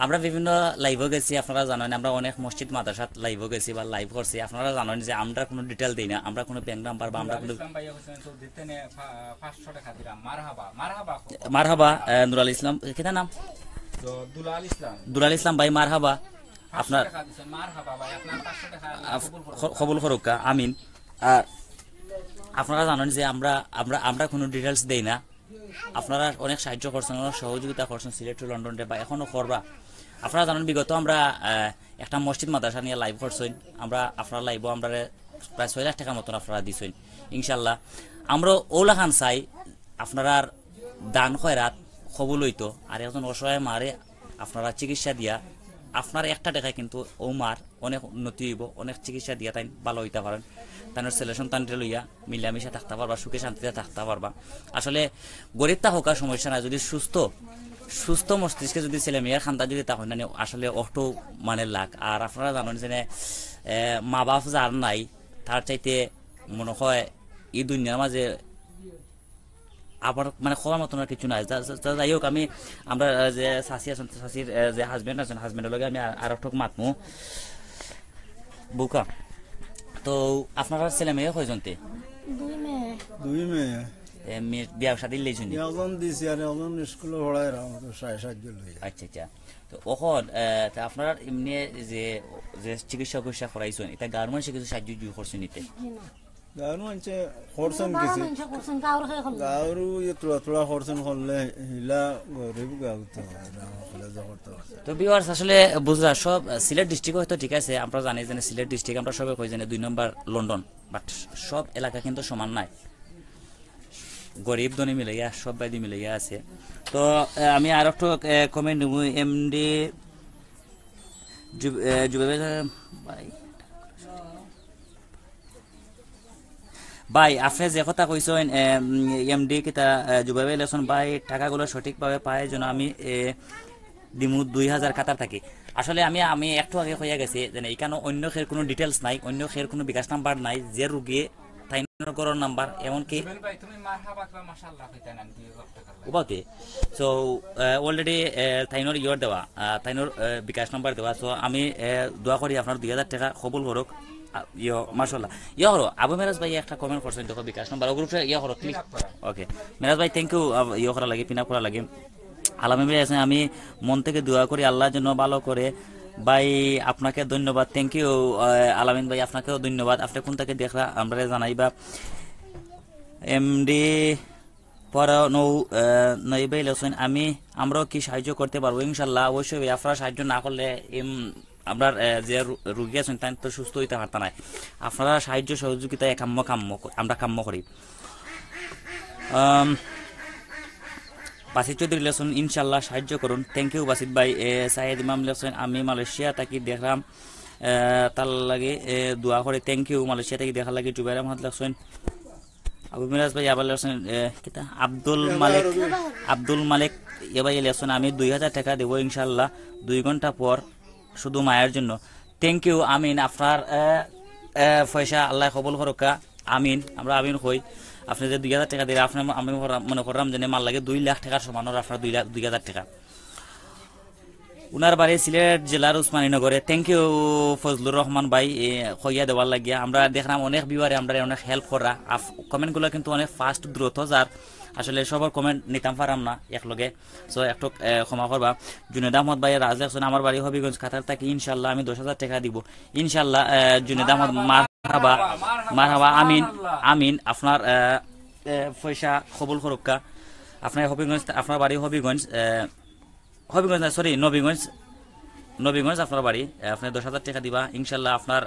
আমরা বিভিন্ন লাইভও গেছি, আপনারা জানেন আমরা অনেক মসজিদ মাদ্রাসাত লাইভও গেছি বা লাইভ করছি। আপনারা জানেন যে আমরা কোনো ডিটেল দিই না, আমরা কোনো ব্যাংক নাম্বার বা আমরা কোনো মারহাবা নুরাল ইসলাম কেটা নাম দুলাল ইসলাম ভাই মারহাবা, আপনার কবুল করুকা আমিন। আর আপনারা জানেন যে আমরা কোনো ডিটেলস দেই না, আপনারা অনেক সাহায্য করছেন, অনেক সহযোগিতা করছেন সিলেট টু লন্ডনে বা এখনো করবা। আপনারা জানেন বিগত আমরা একটা মসজিদ মাদ্রাসা নিয়ে লাইভ করছেন, আমরা আপনারা লাইভও আমরা প্রায় 6 লাখ টাকার মতন আপনারা দিছেন ইনশাল্লাহ। আমরা ওলা খান চাই আপনারা দান খয়রাত কবুল হইতো, আর একজন অসহায় মারে আপনারা চিকিৎসা দিয়া আপনার একটা টাকায় কিন্তু ও মার অনেক উন্নতি হইব, অনেক চিকিৎসা দিয়া তাই ভালো হইতে পারেন, তাই ছেলে সন্তানটা লইয়া মিলামিশা থাকতে পারবা, সুখে শান্তিতে থাকতে পারবা। আসলে গরিবটা হোকার সমস্যা না, যদি সুস্থ মস্তিষ্কে যদি ছেলে মেয়ের খান্তা যদি তা হয় না আসলে অটো মানে লাখ। আর আপনারা জানেন যে মা বাপ যার নাই তার চাইতে মনে হয় এই দুনিয়ার মাঝে আবার মানে খাওয়ার মতন আর কিছু নাই। যাই হোক আমরা যে শাশি আছেন, শাশির যে হাজবেন্ড আছেন, হাজবেন্ডের লগে আমি আর একটু মাতমু বুকা। তো আপনারা ছেলে মেয়ে কয়জনতে? দুই মেয়ে। বিয়া শাদী লেইছেন? একজন দিছি আর একজন স্কুলে পড়ায় রাখতো 7.5 লই। আচ্ছা। তো ওখন আপনারা এমনি যে চিকিৎসা করাইছেন, এটা গার্মেন্টসে কিছু সাহায্য করছেন নিতে? গার্মেন্টসে খরচন কিছু গাঁরু তোলা খরচন করলে হিলা গরিব গাঁতে তো ভিউয়ার্স আসলে বুঝলা সব সিলেট ডিস্ট্রিক্ট হয়তো ঠিক আছে, আমরা জানি যে সিলেট ডিস্ট্রিক্ট আমরা সবাই কই জানি 2 নম্বর লন্ডন, বাট সব এলাকা কিন্তু সমান নাই, গরিব ধনী মিলাইয়া সব বাইদি মিলাইয়া আছে। তো আমি আর একটু কমেন্ট দেবো। এমডি ভাই আপনি যে কথা কইছেন এমডি কিতা জুবাইবে লেসন ভাই টাকাগুলো সঠিকভাবে পায় যেন আমি দিমু 2,000 কাতার থাকি। আসলে আমি একটু আগে হইয়া গেছি যে এখানে অন্য খের কোনো ডিটেলস নাই, অন্য খের কোনো বিকাশ নাম্বার নাই, যে রুগী তাইনগরের নাম্বার এমনকি উবাতে সো অলরেডি তাইনর ইয়র দেওয়া, তাইনর বিকাশ নাম্বার দেওয়া। সো আমি দোয়া করি আপনার 2,000 টাকা কবুল করুক। মাশাআল্লাহ হলো আবু মেরাজ ভাই একটা কমেন্ট করছেন, দেখো বিকাশ নাম্বার গ্রুপে হলো ক্লিক। ওকে মেরাজ ভাই থ্যাংক ইউ করা লাগে, পিনা করা লাগে। আলামী ভাই আছেন, আমি মন থেকে দোয়া করি আল্লাহর জন্য ভালো করে। ভাই আপনাকে ধন্যবাদ, থ্যাংক ইউ আলামিন ভাই, আপনাকেও ধন্যবাদ। আপনি কোন থেকে দেখলা আমরা জানাইবা। এমডি নই ভাই লেছেন আমরাও কি সাহায্য করতে পারবো? ইনশাল্লাহ অবশ্যই। আপনারা সাহায্য না করলে আমরা যে রুগী আছেন তাই তো সুস্থ হইতে পারতা নাই আপনারা সাহায্য সহযোগিতা আমরা কাম্য করি বাসিত চৌধুরী লেখছেন ইনশাল্লাহ সাহায্য করুন থ্যাংক ইউ বাসিত ভাই সাইদ ইমাম লেখছেন আমি মালয়েশিয়া তাকে দেখলাম তার লাগে দোয়া করে থ্যাংক ইউ মালয়েশিয়া থেকে দেখার লাগে জুবাইর আহমদ লেখছেন আবু মিরাজ ভাই আবার লেখছেন কিতা আব্দুল মালিক এবার লেখছেন আমি 2000 টাকা দেবো ইনশাল্লাহ 2 ঘন্টা পর শুধু মায়ের জন্য থ্যাংক ইউ আমিন আপনার পয়সা আল্লাহ কবুল করুকা আমিন আমরা আমিন হই আপনি যে 2000 টাকা দিলে আপনি আমি মনে করলাম যে মাল লাগে 2 লাখ টাকার সমান আপনার 2000 টাকা উনার বাড়ি সিলেট জেলার উসমানীনগরে থ্যাংক ইউ ফজলুর রহমান ভাই হইয়া দেওয়ার লাগিয়া আমরা দেখলাম অনেক বিবারে আমরা অনেক হেল্প করা কমেন্টগুলো কিন্তু অনেক ফাস্ট দ্রুত যার আসলে সবার কমেন্ট নিতাম পারাম না একলগে সো একটু ক্ষমা করবা জুনেদ আহমদ ভাই রাজ লেখছেন আমার বাড়ি হবিগঞ্জ কাতার থেকে ইনশাল্লাহ আমি 10,000 টাকা দিব ইনশাল্লাহ জুনেদ আহমদ মারহাবা আমিন আমিন আপনার পয়সা কবুল করুকা আপনার হবিগঞ্জ আপনার বাড়ি হবিগঞ্জ না সরি নবীগঞ্জ আপনার বাড়ি আপনি 10,000 টাকা দিবা ইনশাল্লাহ আপনার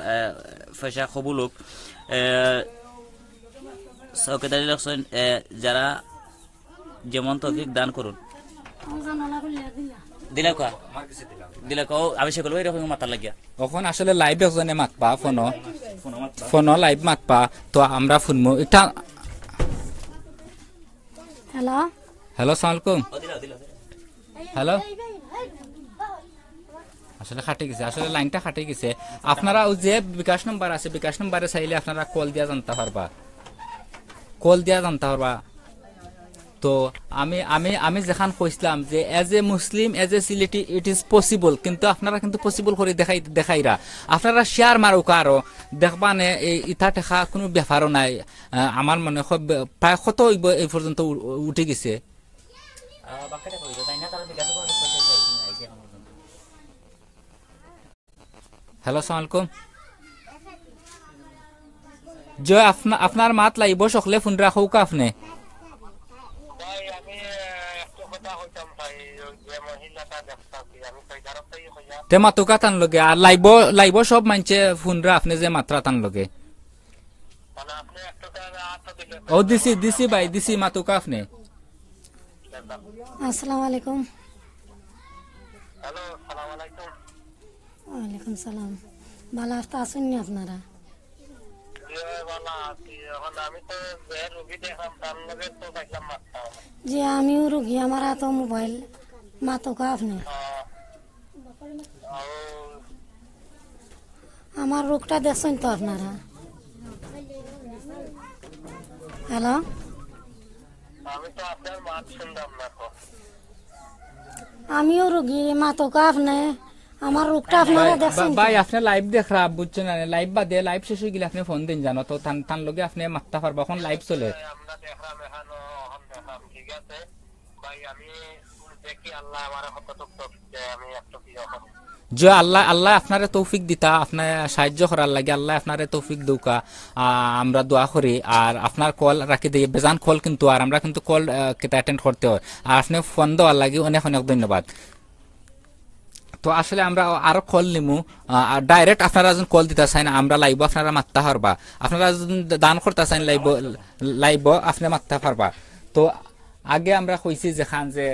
পয়সা কবুল হোক সৌকেদারি লেখছেন যারা যেমন তৌফিক দান করুন দিলা আমি সে করবো এরকম মাতার লাগিয়া এখন আসলে লাইভ একজনে মাতবা ফোন লাইভ মাতবা তো আমরা শুনবো এটা হ্যালো আসসালামু আলাইকুম হ্যালো আসলে খাটে গেছে আসলে লাইনটা খাটে গেছে আপনারা যে বিকাশ নম্বর আছে বিকাশ নম্বরে চাইলে আপনারা কল দিয়া জানতে পারবা তো আমি যেখান কইছিলাম যে age a Muslim age a Sylheti it is possible কিন্তু আপনারা কিন্তু পসিবল করে দেখাইরা আপনারা শেয়ার মারুকা আরো দেখবা নে ইটা টেকা কোনো ব্যাপারও নাই আমার মনে হয় প্রায় কত এই পর্যন্ত উঠে গেছে হ্যালো আসসালামু আলাইকুম জয় আপনার মাত লাইব সকলে ফোন রাখুক আপনি তে মাতুকা টান লগে আর লাইব সব মানছে ফোন রা আপনি যে মাত্রা টান লগে ও দিছি ভাই দিছি মাতুকা আপনি আসসালামু আলাইকুম ওয়ালাইকুম সালাম ভালো আছেন নি আপনারা জি আমিও রুগী আমার হাত মোবাইল মাতুকা আপনি আমার রোগটা দেখছেন তো আপনারা হ্যালো আমিও রুগী মাতুকা আপনি আমার রোগটা আপনারা দেখছেন ভাই আপনি লাইভ দেখরা বুঝছেন না লাইভ বাদে লাইভ শেষ হয়ে গেলে আপনি ফোন দিন জানো তো তান লগে আপনি মাত্তা পারবা এখন লাইভ চলে আমরা দেখলাম এখানো দেখলাম ঠিক আছে ভাই আমি দেখি আল্লাহ আমার কতটুকু আমি একটু কি যে আল্লাহ আপনারে তৌফিক দিতা আপনার সাহায্য করার লাগে আল্লাহ আপনারে তৌফিক দৌকা আমরা দোয়া করি আর আপনার কল রাখি দিয়ে বেজান কল কিন্তু আর আমরা কিন্তু কল কেটা অ্যাটেন্ড করতে হয় আর আপনি ফোন দেওয়ার লাগে অনেক অনেক ধন্যবাদ তো আসলে আমরা আরো কল নিমু ডাইরেক্ট আপনারা যখন কল দিতে চাই না আমরা লাইব আপনারা মাত্তা পারবা আপনারা দান করতে চাই লাইব আপনি মাত্তা পারবা তো আগে আমরা কইছি যেখান যে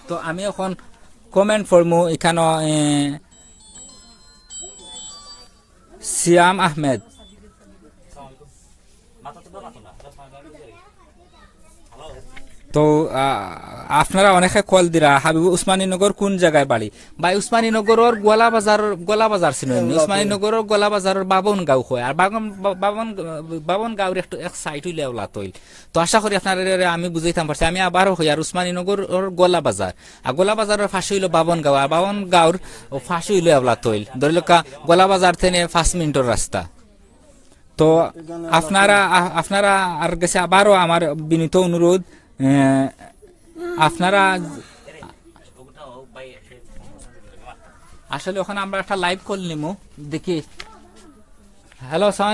তো আমি এখন কমেন্ট করমু এখানে সিয়াম আহমেদ তো আপনারা অনেকে কল দিরা হাবিব উসমানীনগর কোন জায়গায় বাড়ি ভাই উসমানীনগরের গোলা বাজার ছিল উসমানীনগরের গোলা বাজারের বাবন গাঁও হয় আর বাবন গাঁওর এক সাইড হইলে ওলা তৈল তো আশা করি আপনার আমি বুঝাইতাম পারছি আমি আবারও হই আর উসমানীনগর গোলা বাজার আর গোলা বাজারের ফাঁসি হইল বাবন গাঁও আর বাবন গাঁওর ফাঁসি হইলে ওলা তৈল ধরিল গোলা বাজার থেকে 5 মিনিটের রাস্তা তো আপনারা আর গেছে আবারও আমার বিনীত অনুরোধ আপনারা আসলে ওখানে আমরা একটা লাইভ কল নিমু দেখি হ্যালো আসসালামু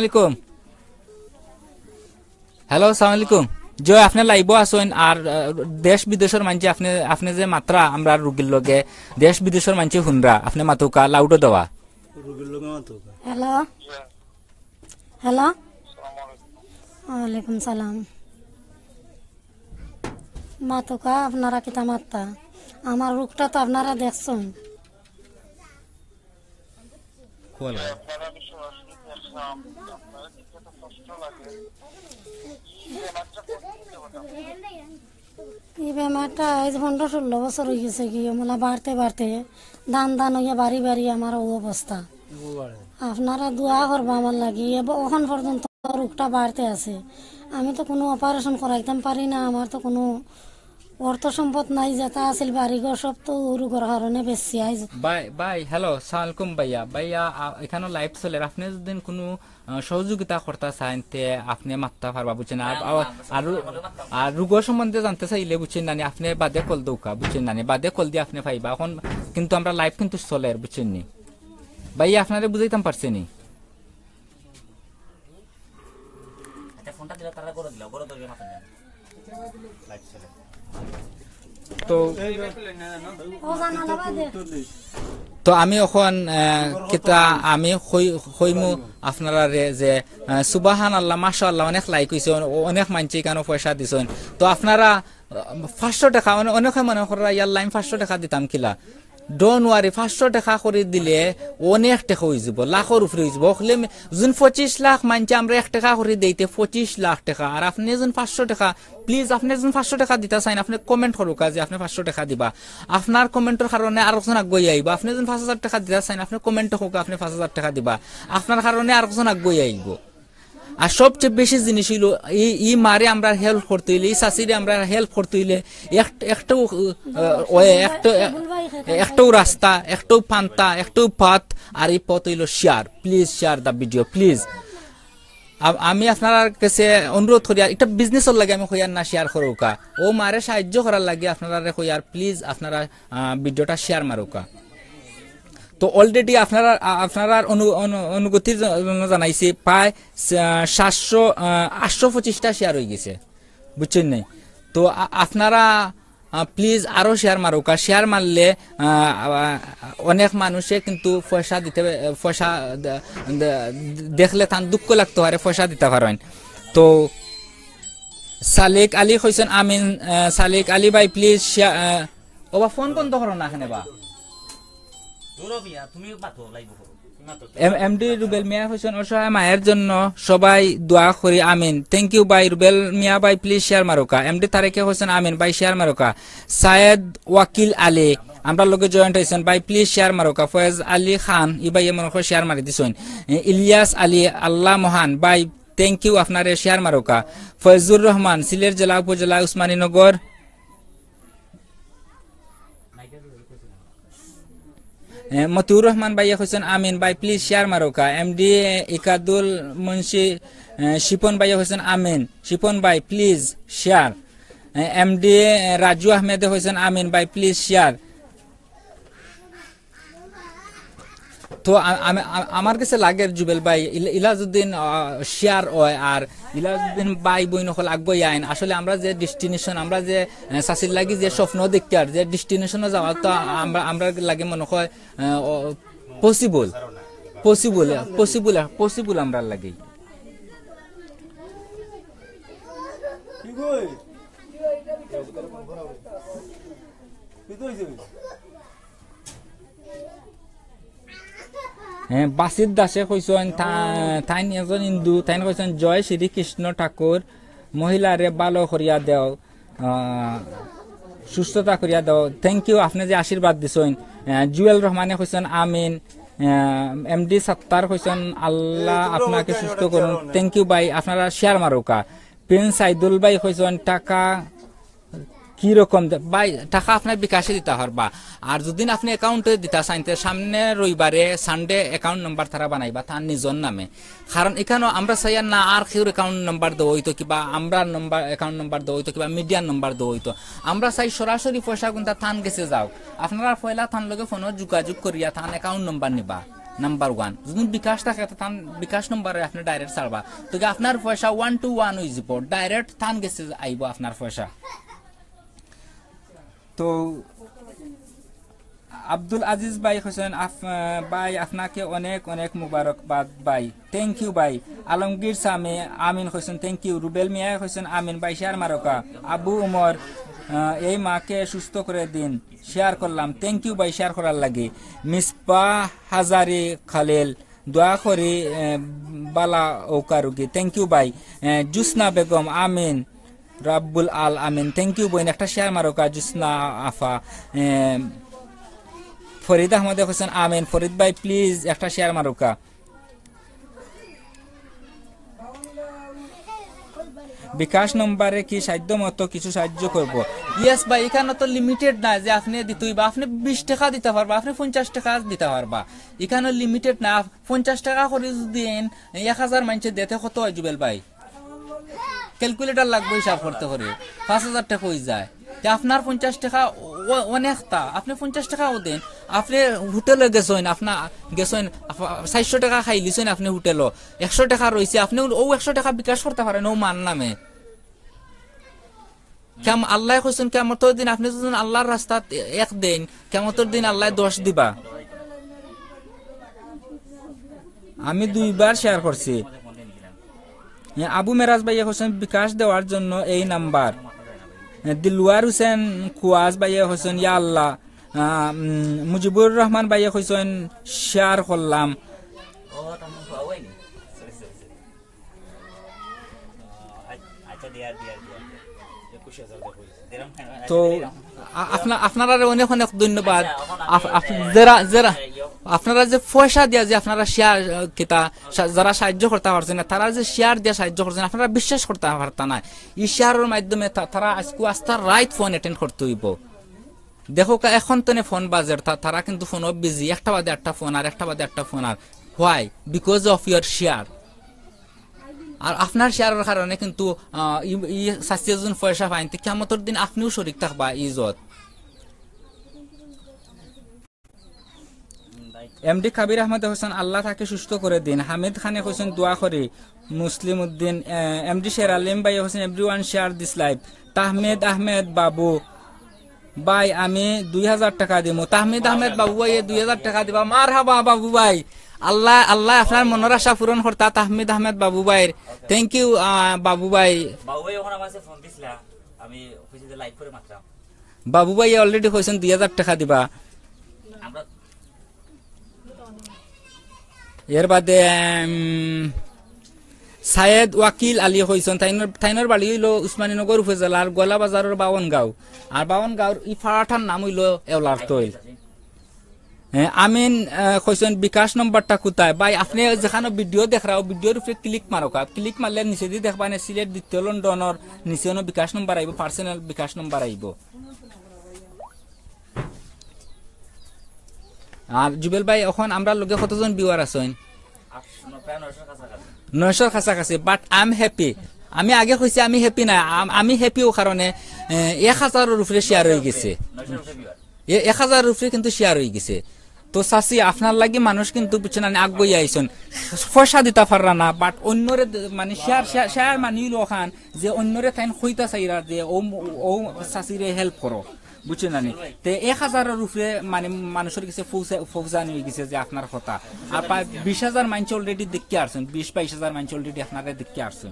আলাইকুম জয় আপনি লাইব আসেন আর দেশ বিদেশের মানছে আপনি আপনি যে মাত্রা আমরা রুগীর লগে দেশ বিদেশের মানছে হুনরা আপনি মাতুকা লাউডো দেওয়া হ্যালো হ্যালো ওয়ালাইকুম সালাম মাতুকা আপনারা কিতা মাত্তা আমার রোগটা তো আপনারা দেখছেন আপনারা কিছু অসুবিধা দেখলাম আপনারা দিতে তো কষ্ট লাগে এই বেমারটা এই 15-16 বছর হয়ে গেছে কি মোলা বাড়তে বাড়তে দান দান হইয়া বাড়ি বাড়ি আমার ও অবস্থা আপনারা দোয়া করবা আমার লাগি এখন পর্যন্ত রোগটা বাড়তে আছে আমি তো কোনো অপারেশন করাইতাম পারি না আমার তো কোনো অর্থ সম্পদ নাই যেটা আছিল বাড়িঘর সব তো রোগের কারণে বেশি আই বাই বাই হ্যালো সালামালাইকুম ভাইয়া ভাইয়া এখানে লাইভ চলে আপনি যদি কোনো সহযোগিতা করতে চান তে আপনি মাত্রা পারবা বুঝছেন আর রোগের সম্বন্ধে জানতে চাইলে বুঝছেন নানি আপনি বাদে কল দৌকা বুঝছেন নানি বাদে কল দিয়ে আপনি পাইবা এখন কিন্তু আমরা লাইভ কিন্তু চলে বুঝছেন নি ভাইয়া আপনারা বুঝাইতাম পারছেনি আচ্ছা ফোনটা দিলে তারা করে দিল করে ধরবে মাথা নেন লাইট চলে তো তো আমি এখন কিতা আমি কইমু আপনারা যে সুবাহান আল্লাহ মাশাআল্লাহ অনেক লাইক হইছে অনেক মানছি কেন পয়সা দিছেন তো আপনারা 500 টাকা অনেক মনে করা ইয়াল্লা আমি 500 টাকা দিতাম কিলা ডোন্ট ওয়ারি 500 টাকা করে দিলে অনেক টাকা হয়ে যাব লাখের উপরে হয়ে যাব হলে যখন 25 লাখ মানছে আমরা 1 টাকা করে দিতে 25 লাখ টাকা আর আপনি যখন 500 টাকা প্লিজ আপনি যখন 500 টাকা দিতে চান আপনি কমেন্ট করুক যে আপনি 500 টাকা দিবা আপনার কমেন্টের কারণে আরেকজন আগুই আইব আপনি যখন 5000 টাকা দিতে চান আপনি কমেন্ট হোক আপনি 5000 টাকা দিবা আপনার কারণে আরেকজন আগুই আইব আর সবচেয়ে বেশি জিনিস হইল এই মারে আমরা হেল্প করতে হইলে এই শাশিরে আমরা হেল্প করতে হইলে একটাও রাস্তা একটাও পান্তা একটাও পথ আর এই পথ হইল share please share the video please আমি আপনার কাছে অনুরোধ করি এটা বিজনেসের লাগে আমি কইয়ার না শেয়ার করুকা ও মারে সাহায্য করার লাগে আপনারা কইয়ার প্লিজ আপনারা ভিডিওটা শেয়ার মারুকা তো অলরেডি আপনারা অনুগতির জানাইছি প্রায় 825টা শেয়ার হয়ে গেছে বুঝছেন নাই তো আপনারা প্লিজ আরো শেয়ার মারুকা শেয়ার মারলে অনেক মানুষে কিন্তু পয়সা দেখলে তার দুঃখ লাগতে পারে পয়সা দিতে পারেন তো সালেক আলী কইছেন আমিন সালেক আলী ভাই প্লিজ ওবা ফোন কোন তো করো না এখানে বা এমডি রুবেল মিয়া হোসেন অসহায় মায়ের জন্য সবাই দোয়া করি আমিন থ্যাংক ইউ ভাই রুবেল মিয়া ভাই প্লিজ শেয়ার মারুকা এমডি তারেকে হোসেন আমিন ভাই শেয়ার মারুকা সায়েদ ওয়াকিল আলী আমরা লগে জয়েন্ট হয়েছেন ভাই প্লিজ শেয়ার মারুকা ফয়েজ আলী খান ই ভাই এমন শেয়ার মারি দিছেন ইলিয়াস আলী আল্লাহ মহান ভাই থ্যাংক ইউ আপনারে শেয়ার মারুকা ফয়জুর রহমান সিলেট জেলা উপজেলা উসমানীনগর মতিউর রহমান ভাইয়া হোসেন আমিন ভাই প্লিজ শেয়ার মারুকা এমডি ইকাদুল মুন্সি শিপন ভাইয়া হোসেন আমিন শিপন ভাই please share MD Raju Ahmed Hossain Amin ভাই প্লিজ শেয়ার তো আমার কাছে লাগে জুবেল ভাই ইলাজউদ্দিন শেয়ার হয় আর ইলাজউদ্দিন ভাই বই নকল আগবই আইন আসলে আমরা যে ডেস্টিনেশন আমরা যে সাসির লাগি যে স্বপ্ন দেখি আর যে ডেস্টিনেশনে যাওয়া তো আমরা লাগে মনে হয় পসিবল আমরা লাগি বাসিত দাসে কইছেন তাই এজন হিন্দু তাই কইছেন জয় শ্রী কৃষ্ণ ঠাকুর মহিলারে ভালো করিয়া দেও সুস্থতা করিয়া দাও থ্যাংক ইউ আপনি যে আশীর্বাদ দিছেন জুয়েল রহমানে কইছেন আমিন এমডি সত্তার কইছেন আল্লাহ আপনাকে সুস্থ করুন থ্যাংক ইউ ভাই আপনারা শেয়ার মারুকা প্রিন্স সাইদুল ভাই কইছেন টাকা কি রকম ভাই টাকা আপনার বিকাশে দিতে পারবা আর যদি আপনি অ্যাকাউন্টে দিতে চান সামনে রবিবারে সানডে অ্যাকাউন্ট নাম্বার তারা বানাইবা তার নিজের নামে কারণ এখানে আমরা চাই না আর কেউ অ্যাকাউন্ট নাম্বার দেওয়া হইতো কিবা আমরা অ্যাকাউন্ট নাম্বার দেওয়া হইতো কিবা মিডিয়ার নাম্বার দেওয়া হইতো আমরা চাই সরাসরি পয়সা কিন্তু থান গেছে যাও আপনারা পয়লা থান লগে ফোনে যোগাযোগ করিয়া থান অ্যাকাউন্ট নাম্বার নিবা নাম্বার 1 যদি বিকাশ থাকে তান বিকাশ নম্বরে আপনি ডাইরেক্ট ছাড়বা তো আপনার পয়সা 1 to 1 হয়ে যাব ডাইরেক্ট থান গেছে আইব আপনার পয়সা তো আব্দুল আজিজ ভাই হোসেন ভাই আপনাকে অনেক অনেক মুবারকবাদ ভাই থ্যাংক ইউ ভাই আলমগীর সামি আমিন হোসেন থ্যাংক ইউ রুবেল মিয়া হোসেন আমিন ভাই শেয়ার মারকা আবু উমর এই মাকে সুস্থ করে দিন শেয়ার করলাম থ্যাংক ইউ ভাই শেয়ার করার লাগে মিসবা হাজারি খালিল দোয়া করি বালা ওকারুকি থ্যাংক ইউ ভাই জুসনা বেগম আমিন রাব্বুল আল আমিন থ্যাংক ইউ বোন একটা শেয়ার মারকা জুসনা আফা ফরিদ আহমদ হোসেন আমিন ফরিদ ভাই প্লিজ একটা শেয়ার মারুকা বিকাশ নম্বরে কি সাধ্য মতো কিছু সাহায্য করব ইয়েস ভাই এখানে তো লিমিটেড না যে আপনি দিতেই বা আপনি 20 টাকা দিতে পারবা আপনি 50 টাকা দিতে পারবা এখানে লিমিটেড না 50 টাকা করে দিন 1000 মানুষে দিতে কত হয় জুবেল ভাই ক্যালকুলেটর লাগবে হিসাব করতে করে 5000 টাকা হয়ে যায় আপনার 50 টাকা অনেকটা আপনি 50 টাকাও দেন আপনি হোটেলে গেছেন আপনার গেছেন 400 টাকা খাই লিছেন আপনি হোটেলও 100 টাকা রয়েছে আপনি ও 100 টাকা বিকাশ করতে পারেন ও মান নামে কেমন আল্লাহ কইছেন কিয়ামতের দিন আপনি যদি আল্লাহর রাস্তাত এক দেন কিয়ামতের দিন আল্লাহ 10 দিবা আমি 2 বার শেয়ার করছি আবু মেরাজ ভাই হোসেন বিকাশ দেওয়ার জন্য এই নাম্বার দিলওয়ার হোসেন কুয়াজ ভাইয়া হোসেন ইয়া আল্লাহ মুজিবুর রহমান ভাইয়া হোসেন শেয়ার করলাম তো আপনারা অনেক অনেক ধন্যবাদ আপনারা যে পয়সা দিয়া যে আপনারা শেয়ার কিতা যারা সাহায্য করতে পারছেন না তারা যে শেয়ার দিয়ে সাহায্য করছেন আপনারা বিশ্বাস করতে পারতা না এই শেয়ারের মাধ্যমে তারা আজকে আস্তা রাইট ফোন অ্যাটেন্ড করতে হইব দেখো এখন তো ফোন বাজে তারা কিন্তু ফোন বিজি একটা বাদে একটা ফোন আর একটা বাদে একটা ফোন আর why because of your share আর আপনার শেয়ারের কারণে কিন্তু শাস্তিজন পয়সা পাইন কিয়ামতের দিন আপনিও শরীক থাকবা ইজত এমডি কাবির আহমদ হোসেন আল্লাহ তাকে সুস্থ করে দিন হামিদ খানে হোসেন দোয়া করি মুসলিম উদ্দিন এমডি শের আলিম ভাই Hossain everyone share this live Tahmid Ahmed বাবু ভাই আমি 2000 টাকা দিব তাহমিদ আহমেদ বাবু ভাই 2000 টাকা দিবা মারহাবা বাবু ভাই আল্লাহ আল্লাহ আপনার মনের আশা পূরণ করতা তাহমিদ আহমেদ বাবু ভাই থ্যাংক ইউ বাবু ভাই ওখানে আমাকে ফোন দিছিলা আমি কইছি যে লাইভ করে মাত্রাম বাবু ভাই অলরেডি কইছেন 2000 টাকা দিবা আমরা এর বাদে সায়েদ ওয়াকিল আলী হইছেন তাইনর বাড়ি হইল উসমানীনগর উপজেলার গোলা বাজারের বাওনগাঁও আর বাওনগাঁওর ই ফাড়াটার নাম হইল এওলার তৈল আমিন কইছেন বিকাশ নম্বরটা কোথায় ভাই আপনি যেখানে ভিডিও দেখাও ভিডিওর উপরে ক্লিক মারকা ক্লিক মারলে নিচে দিয়ে দেখবা না সিলেট দ্বিতীয় লন্ডনের নিচে বিকাশ নম্বর আইব পার্সোনাল বিকাশ নম্বর আইব আর জুবেল ভাই এখন আমরা লগে কতজন ভিউয়ার আছেন 900 কাছাকাছি বাট আই এম হ্যাপি আমি আগে কইছি আমি হ্যাপি না আমি হ্যাপি ও কারণে 1000 এর উপরে শেয়ার হয়ে গেছে 1000 এর উপরে কিন্তু শেয়ার হয়ে গেছে তো চাচি আপনার লাগি মানুষ কিন্তু বুঝছেন না আগুই আইছেন পয়সা দিতে পাররা না বাট অন্যরে মানে শেয়ার মানিল ওখান যে অন্যরে তাইন কইতা চাইরা যে ও চাচিরে হেল্প করো বুঝছেন না তে 1000 এর উপরে মানে মানুষের কাছে ফৌজানি হয়ে গেছে যে আপনার কথা আর 20000 মানুষ অলরেডি দেখতে আসছেন 20-22000 মানুষ অলরেডি আপনারা দেখতে আসছেন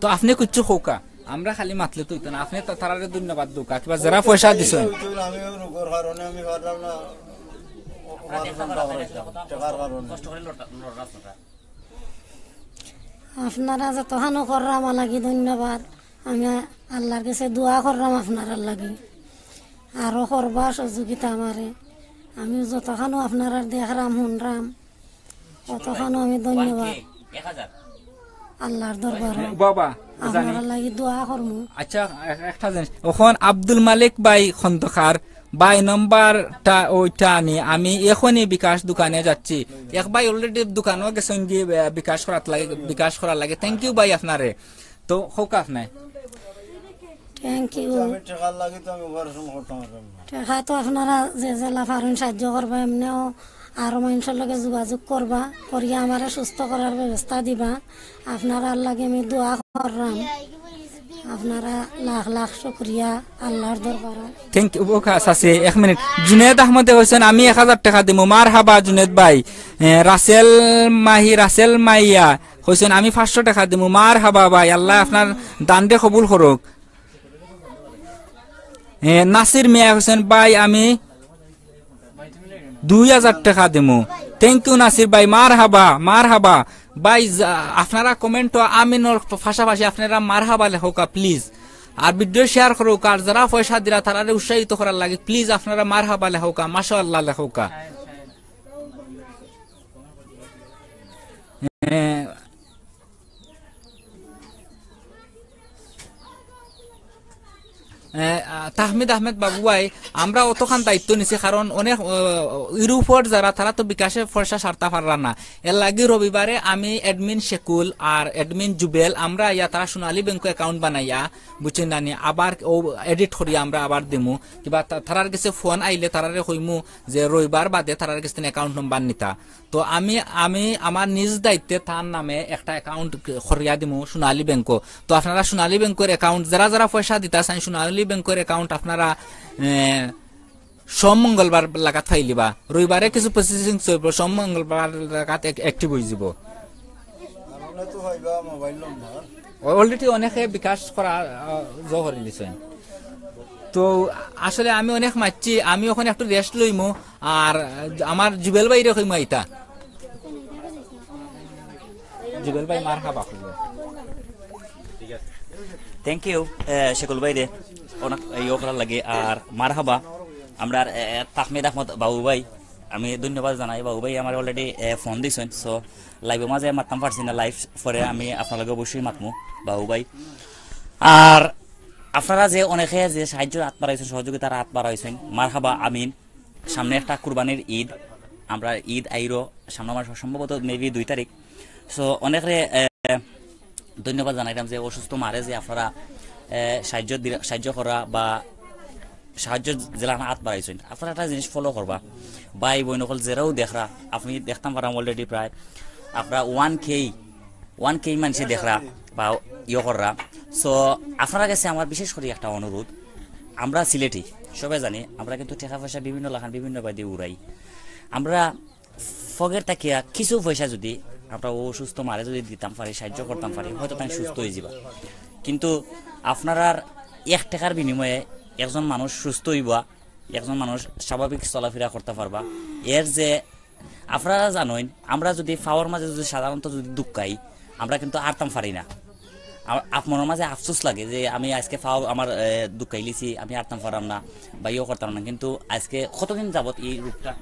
তো আপনি কিছু হোকা আমরা খালি মাতলে তো না আপনি তো তারারে ধন্যবাদ দোকা কিবা যারা পয়সা দিছেন আমি রোগের কারণে আমি পারলাম না আপনারা যতখানো করলাম লাগি ধন্যবাদ আমি আল্লাহর কাছে দোয়া করলাম আপনারা লাগি আরো করবা সহযোগিতা আমারে আমি যতখানো আপনারা দেখলাম শুনলাম ততখানো আমি ধন্যবাদ 1000 আল্লাহর দরবারে বাবা আপনারা লাগি দোয়া করমু আচ্ছা একটা জিনিস এখন আব্দুল মালিক ভাই খন্দকার বাই নম্বরটা ওইটা আনি আমি এখনই বিকাশ দোকানে যাচ্ছি এক ভাই অলরেডি দোকানও গেছেন গিয়ে বিকাশ করার লাগে থ্যাংক ইউ ভাই আপনারে তো হোক আপনার থ্যাংক ইউ আমি টাকা লাগি তো আমি অপারেশন করতে পারলাম না টাকা তো আপনারা যে জেলা পারেন সাহায্য করবে এমনিও আরও মানুষের লগে যোগাযোগ করবা, করিয়া আমার সুস্থ করার ব্যবস্থা দিবা। আপনারা লাগে আমি দোয়া করলাম, আপনারা লাখ লাখ শুক্রিয়া আল্লাহর দরবারে। থ্যাংক ইউ আছে 1 মিনিট। জুনেদ আহমদে কইছেন আমি 1000 টাকা দিমু। মারহাবা জুনেদ ভাই। রাসেল মাইয়া কইছেন আমি 500 টাকা দিমু। মারহাবা ভাই, আল্লাহ আপনার দান দিয়ে কবুল করুক। নাসির মিয়া কইছেন ভাই আমি 2000 টাকা দিমু। থ্যাংক ইউ নাসির ভাই, মারহাবা ভাই। আপনারা কমেন্ট আমিনের পাশাপাশি আপনারা মারহাবা লেখোকা প্লিজ, আর ভিডিও শেয়ার করুক। আর যারা পয়সা দিরা তারা উৎসাহিত করার লাগে প্লিজ আপনারা মারহাবা লেখোকা, মাশাআল্লাহ লেখোকা। তাহমিদ আহমেদ বাবু ভাই, আমরা অতখান দায়িত্ব নিছি কারণ অনেক ইউরোপের যারা তারা তো বিকাশে পয়সা সারতে পারলা না। এর লাগে রবিবারে আমি অ্যাডমিন শেকুল আর অ্যাডমিন জুবেল আমরা তারা সোনালী ব্যাংক অ্যাকাউন্ট বানাইয়া বুঝছেন নানি আবার ও এডিট করিয়া আমরা আবার দিমু। কিবা তারার কাছে ফোন আইলে তারারে কইমু যে রবিবার বাদে তারার কাছে অ্যাকাউন্ট নাম্বার নিতা। তো আমি আমার নিজ দায়িত্বে তার নামে একটা অ্যাকাউন্ট করিয়া দিমু সোনালী ব্যাংক। তো আপনারা সোনালী ব্যাংকের অ্যাকাউন্ট যারা পয়সা দিতা চান সোনালী ব্যাংকের অ্যাকাউন্ট আপনারা সোম মঙ্গলবার লাগাত ফাইলিবা। রবিবারে কিছু প্রসেসিং চলব, সোম মঙ্গলবার লাগাত অ্যাক্টিভ হয়ে যাব। অলরেডি অনেকে বিকাশ করা করে দিয়েছেন। তো আসলে আমি অনেক মারছি, আমি ওখানে একটু রেস্ট লইমু। আর আমার জুবেল ভাই রে কইমু আইতা। জুবেল ভাই মারহাবা। থ্যাংক ইউ শেকুল ভাই রে অনেক ইয়ে করার লাগে। আর মারহাবা আমরা তাহমিদ আহমদ বাবু ভাই, আমি ধন্যবাদ জানাই। বাবু ভাই আমার অলরেডি ফোন দিয়েছেন, সো লাইভের মাঝে মাততাম পারছি না। লাইভ পরে আমি আপনাকে অবশ্যই মাতমু বাবু ভাই। আর আপনারা যে অনেকে যে সাহায্যের হাত বাড়াইছেন, সহযোগিতার হাত বাড়াইছেন, মারহাবা আমিন। সামনে একটা কুরবানির ঈদ, আমরা ঈদ আইরো সামনে মাস সম্ভবত মেবি 2 তারিখ। সো অনেকে ধন্যবাদ জানাইলাম যে অসুস্থ মারে যে আপনারা সাহায্য করা বা সাহায্য জেলা হাত বাড়াইছেন। আপনারা একটা জিনিস ফলো করবা, ভাই বোন সকল যেরাও দেখরা, আপনি দেখতাম পারাম অলরেডি প্রায় আপনারা 1K মানুষে দেখরা বা ইয়ে কররা। সো আপনারা কাছে আমার বিশেষ করে একটা অনুরোধ, আমরা সিলেটি সবাই জানি আমরা কিন্তু টাকা পয়সা বিভিন্ন লাখান বিভিন্ন বাদে উড়াই। আমরা ফগের তাকিয়া কিছু পয়সা যদি আমরা অসুস্থ মারে যদি দিতাম পারি, সাহায্য করতাম পারি, হয়তো তাই সুস্থ হয়ে যাবা। কিন্তু আপনারা 1 টাকার বিনিময়ে একজন মানুষ সুস্থ হইবা, একজন মানুষ স্বাভাবিক চলাফেরা করতে পারবা। এর যে আপনারা জানেন আমরা যদি ফাওয়ার মাঝে যদি সাধারণত যদি দুঃখাই আমরা কিন্তু আরতাম পারি না। মনের মাঝে আফসোস লাগে যে আমি আজকে ফাও আমার দুঃখাই লিছি, আমি আরতাম পারাম না বা ইয়ে করতাম না। কিন্তু আজকে কতদিন যাবত এই রূপটা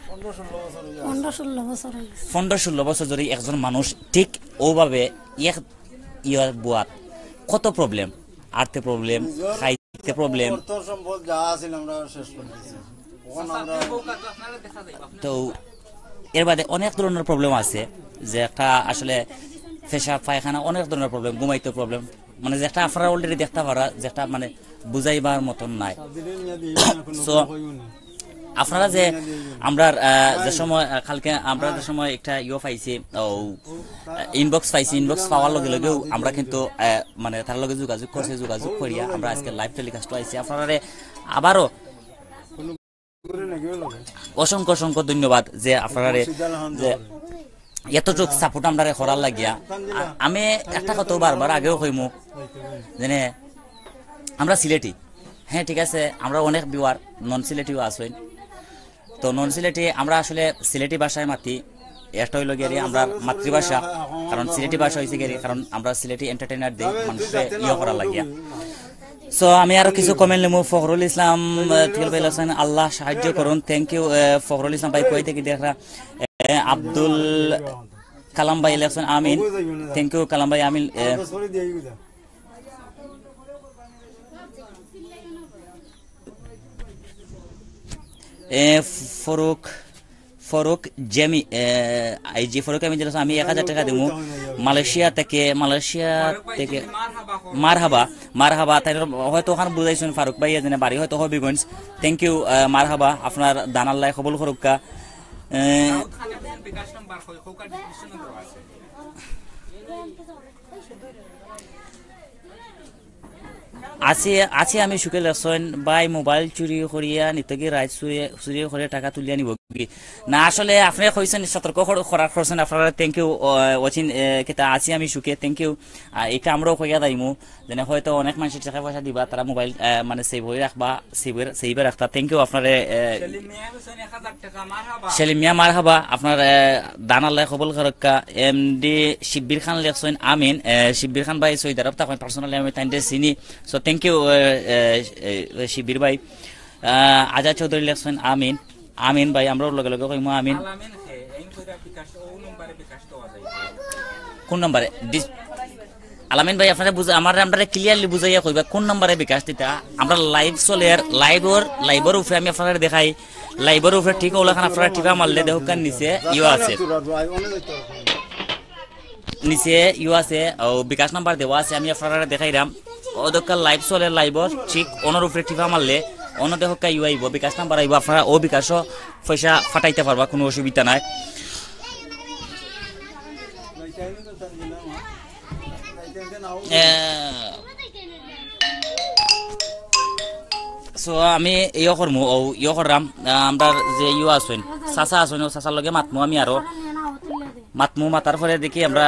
15-16 বছর ধরে একজন মানুষ ঠিক ওভাবে ইয়ার বুয়াত কত প্রবলেম, আর্থে প্রবলেম, খাইতে প্রবলেম। তো এর বাদে অনেক ধরনের প্রবলেম আছে, যে একটা আসলে পেশাব পায়খানা অনেক ধরনের প্রবলেম, ঘুমাইতে প্রবলেম, মানে যে একটা আপনারা অলরেডি দেখতে পারা যে একটা মানে বুঝাইবার মতন নাই। সো আপনারা যে আমরা যে সময় কালকে আমরা যে সময় একটা ইয়ে পাইছি ইনবক্স পাইছি, ইনবক্স পাওয়ার লগে লগেও আমরা কিন্তু মানে তার লগে যোগাযোগ করছি, যোগাযোগ করিয়া আমরা আজকে লাইভ টেলিকাস্ট আইছি। আপনারা আবারও অসংখ্য অসংখ্য ধন্যবাদ যে আপনারা যে এতটুক সাপোর্ট আমরা করার লাগিয়া। আমি একটা কথা বারবার আগেও কইমু যে আমরা সিলেটি, হ্যাঁ ঠিক আছে, আমরা অনেক বিওয়ার নন সিলেটিও আছেন। তো নন সিলেটি আমরা আসলে সিলেটি ভাষায় মাতি, এটা হইল গিয়ে আমরা মাতৃভাষা, কারণ সিলেটি ভাষা হয়েছে গিয়ে কারণ আমরা সিলেটি এন্টারটেইনার দিই মানুষকে ইয়ে করার লাগিয়া। সো আমি আরো কিছু কমেন্ট নেবো। ফখরুল ইসলাম ভাই হোসেন, আল্লাহ সাহায্য করুন। থ্যাংক ইউ ফখরুল ইসলাম ভাই, কই থেকে দেখা। আব্দুল কালাম ভাই লেখছেন আমিন, থ্যাংক ইউ কালাম ভাই আমিন। ফরুক জেমি জি ফরুক আমি যেটা আমি 1000 টাকা দেবো মালয়েশিয়া থেকে মারহাবা তাই হয়তো ওখানে বুঝাইছেন ফারুক ভাই এজনে বাড়ি হয়তো হবিগঞ্জ। থ্যাংক ইউ মারহাবা, আপনার দানাল্লাহ কবুল করুকা। বিকাশ নাম্বার কই কোকা ডিসক্রিপশনে দেওয়া আছে। আছে আমি সুখে লেসন বাই মোবাইল চুরি করিয়া নিতকি রাইট চুরি করে টাকা তুলিয়া নিব কি না আসলে আপনি কইছেন সতর্ক করার করছেন আপনারা থ্যাংক ইউ ওয়াচিং কেতা আছি আমি সুখে থ্যাংক ইউ এটা আমরাও কইয়া দাইমু যেন হয়তো অনেক মানুষের টাকা পয়সা দিবা তারা মোবাইল মানে সেভ হয়ে রাখবা সেভে রাখতা থ্যাংক ইউ আপনারে সেলিম মিয়া মারহাবা আপনার দান আল্লাহ কবুল করক্কা এমডি শিব্বির খান লেখছেন আমিন শিব্বির খান ভাই সৈয়দ আরব তখন পার্সোনালি আমি তাইতে চিনি সো থ্যাংক ইউ শিবির ভাই আজাদ চৌধুরী লেখছেন আমিন আমিন ভাই আমরাও লগে লগে কইমু আমিন কোন নম্বরে আলামিন ভাই আপনারা আমরা ক্লিয়ারলি বুঝাইয়া কইবা কোন নম্বরে বিকাশ দিতা আমরা লাইভ চলের লাইভের উপরে আমি আপনারা দেখাই লাইভের উপরে ঠিক ওলাখান আপনারা টিপা মারলে দেখো কান নিচে নিচে আছে ও বিকাশ নাম্বার দেওয়া আছে আমি আপনারা দেখাইলাম ওদকাল লাইভ চলে লাইভর ঠিক ওনার উপরে টিপা মারলে অন্য দেখো কা ইউ আইব বিকাশ নাম্বার আইব আপনারা ও বিকাশও পয়সা ফাটাইতে পারবা কোনো অসুবিধা নাই সো আমি ইয়ে করমু ও ইয়ে করলাম আমরা যে ইয়ে আসুন চাচা আসুন ও চাচার লগে মাতমু আমি আরো মাতার পরে দেখি আমরা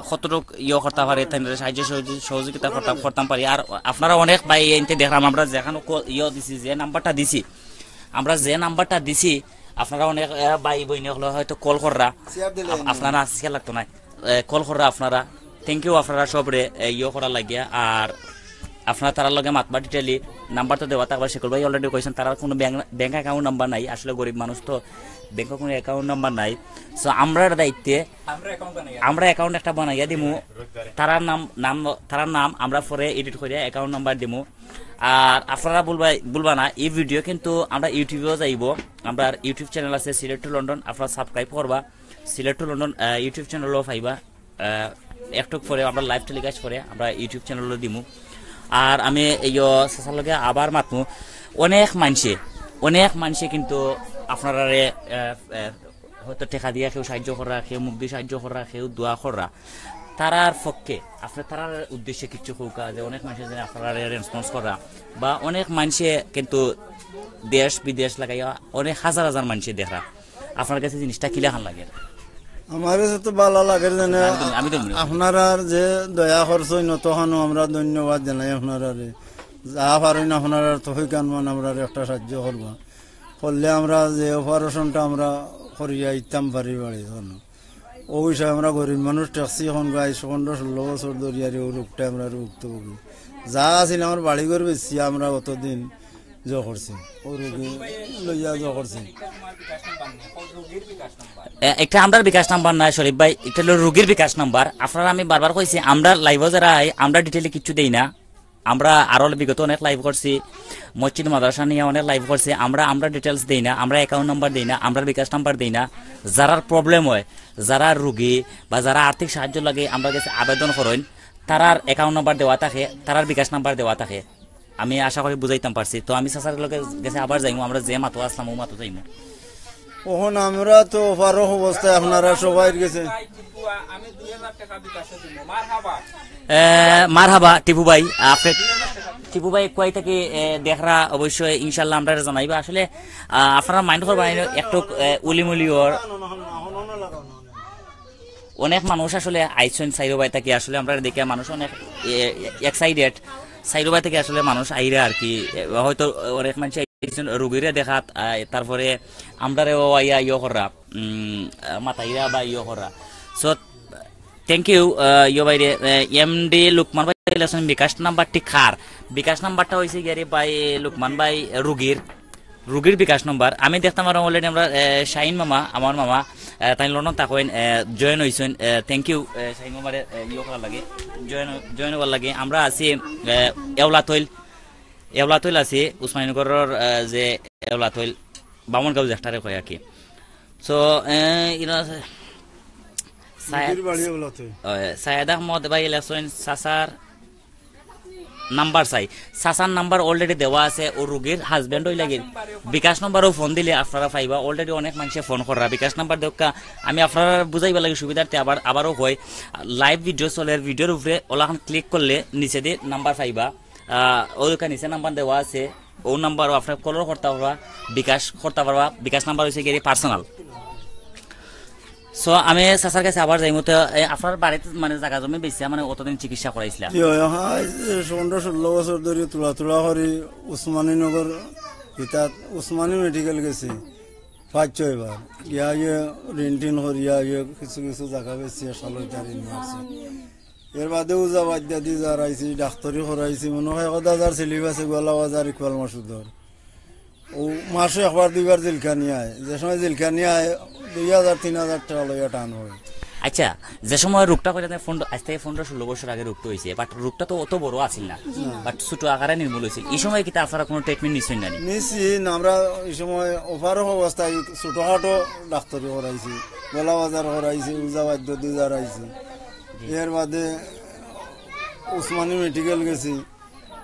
কতটুক ইয়ে করতে পারি সাহায্য সহযোগিতা করতাম পারি আর আপনারা অনেক ভাই এনতে দেখলাম আমরা যেখানে ইয়ে দিছি যে নাম্বারটা দিছি আপনারা অনেক ভাই বইনি হলো হয়তো কল কররা আপনারা আজকে লাগতো না কল কররা আপনারা থ্যাংক ইউ আপনারা সবরে ইয়ে করার লাগিয়া আর আপনারা তার লগে মাতবা ডিটেলি নাম্বার তো দেওয়া থাকবে শেখর ভাই অলরেডি কইছেন তার কোনো ব্যাংক অ্যাকাউন্ট নাম্বার নাই আসলে গরিব মানুষ তো ব্যাংকে কোনো অ্যাকাউন্ট নাম্বার নাই সো আমরার দায়িত্বে আমরা অ্যাকাউন্ট একটা বানাইয়া দিমু তারার নাম আমরা পরে এডিট করে অ্যাকাউন্ট নাম্বার দিমু আর আপনারা বলবা না এই ভিডিও কিন্তু আমরা ইউটিউবেও যাইব আমরা ইউটিউব চ্যানেল আছে সিলেট টু লন্ডন আপনারা সাবস্ক্রাইব করবা সিলেট টু লন্ডন ইউটিউব চ্যানেলও পাইবা একটু পরে আমরা লাইভ টেলিকাস্ট করে আমরা ইউটিউব চ্যানেলও দিমু আর আমি এই চাচার লগে আবার মাতমু অনেক মানুষে কিন্তু আপনারা হয়তো টেকা দিয়া কেউ সাহায্য করা কেউ মুখ দিয়ে সাহায্য করা কেউ দোয়া করা তারার পক্ষে আপনার তারার উদ্দেশ্যে কিছু কৌকা যে অনেক মানুষের যেন আপনারা রেসপন্স করা বা অনেক মানুষে কিন্তু দেশ বিদেশ লাগাইয়া অনেক হাজার মানুষে দেখা আপনার কাছে জিনিসটা কিলাখান লাগে আমার কাছে তো ভালো লাগে জানে আপনারা যে দয়া করছেন তখন আমরা ধন্যবাদ জানাই আপনারা যা পারেন আপনারা তো কানমান আমরা একটা সাহায্য করবা করলে আমরা যে অপারেশনটা আমরা করিয়া ইতাম পারি বাড়ি তখন ও বিষয়ে আমরা গরিব মানুষ ট্যাক্সি এখন গাই 15-16 বছর ধরিয়া ও রোগটা আমরা রুগত ভুগি যা আছিল আমার বাড়ি ঘর বেশি আমরা অতদিন করছি ও রোগী লইয়া করছি একটা আমরা বিকাশ নাম্বার নাই শরীফ ভাই এটা হলো রোগীর বিকাশ নাম্বার আপনারা আমি বারবার কইছি আমরা লাইভে যারা আমরা ডিটেইলে কিছু দেই না আমরা আরো বিগত অনেক লাইভ করছি মসজিদ মাদ্রাসা নিয়ে অনেক লাইভ করছি আমরা ডিটেলস দেই না আমরা অ্যাকাউন্ট নাম্বার দেই না আমরা বিকাশ নাম্বার দেই না যারা প্রবলেম হয় যারা রোগী বা যারা আর্থিক সাহায্য লাগে আমরা কাছে আবেদন করেন তারার অ্যাকাউন্ট নাম্বার দেওয়া থাকে তারার বিকাশ নাম্বার দেওয়া থাকে আমি আশা করি বুঝাইতাম পারছি তো আমি চাচার লগে গেছে আবার যাইমু আমরা যে মাতো আসলাম ও মাতো যাইমু ওখন আমরা তো ফারক অবস্থায় আপনারা সবাই গেছে মারহাবা টিপু ভাই আপনি টিপু ভাই কয় থেকে দেখরা অবশ্যই ইনশাল্লাহ আমরা জানাইবা আসলে আপনারা মাইন্ড করবেন একটু উলিমুলিওর অনেক মানুষ আসলে আইসন সাইরোবাই থেকে আসলে আমরা দেখে মানুষ অনেক এক্সাইটেড সাইরোবাই থেকে আসলে মানুষ আইরা আর কি হয়তো অনেক মানুষ রোগীরা দেখাত তারপরে আমরাও আইয়া ইয়ে করা মাতাইরা বা ইয়ে করা সো থ্যাংক ইউ ইয়ে বাইরে এমডি লুকমান ভাই বিকাশ নাম্বারটি খার বিকাশ নাম্বারটা হয়েছে গিয়ে ভাই লুকমান ভাই রুগীর বিকাশ নম্বর আমি দেখতাম আর অলরেডি আমরা শাহিন মামা আমার মামা তাই লন্ডন থাকেন জয়েন হয়েছেন থ্যাংক ইউ শাহিন মামারে ইয়ে করার লাগে জয়েন হওয়ার লাগে আমরা আছি এওলাতৈল আছি উসমানীনগরের যে এওলাতৈল বামনগাঁও জেষ্টারে কয় আর কি সো সায়েদ আহমদ ভাই ইলেকশন চাচার নাম্বার চাই সাসার নাম্বার অলরেডি দেওয়া আছে ও রোগীর হাজবেন্ড হই লাগে বিকাশ নাম্বারও ফোন দিলে আপনারা পাইবা অলরেডি অনেক মানুষে ফোন করা বিকাশ নাম্বার দেখা আমি আপনারা বুঝাইবা লাগে সুবিধার্থে আবারও হয় লাইভ ভিডিও চলে ভিডিওর উপরে ওলাখান ক্লিক করলে নিচে দিয়ে নাম্বার পাইবা ওইখানে নিচে নাম্বার দেওয়া আছে ও নাম্বারও আপনার কলও করতে পারবা বিকাশ করতে পারবা বিকাশ নাম্বার হচ্ছে গিয়ে পার্সোনাল সো আমি চাচার কাছে আবার যাই মতো আপনার বাড়িতে মানে জায়গা জমি বেশি মানে অতদিন চিকিৎসা করাইছিলাম 15-16 বছর ধরে তোলা করি উসমানী নগর ইতাত উসমানী মেডিকেল গেছি 5-6 বার ইয়া রিনটিন করিয়া কিছু জায়গা বেশি সালইতারি নিয়েছি এর বাদে উজা বাদ্যা দি যারাইছি ডাক্তারি করাইছি মনে হয় 1000 সিলিপ আছে গোলা বাজার ইকবাল মাসুদর ও মাসে একবার দুইবার জেলখানি আয় যে সময় জেলখানি আয় 2000-3000 টাকা লইয়া টান হয় আচ্ছা যে সময় রোগটা করে আজ থেকে 15-16 বছর আগে রোগটা হয়েছে বাট রোগটা তো অত বড় আছিল না বাট ছোট আকারে নির্মূল হয়েছে এই সময় কি আপনারা কোনো ট্রিটমেন্ট নিচ্ছেন না নিছি আমরা এই সময় ওভার অবস্থায় ছোটখাটো ডাক্তারি করাইছি গোলা বাজার করাইছি উজা বাদ্য দি যারাইছি এর বাদে উসমানী মেডিকেল গেছি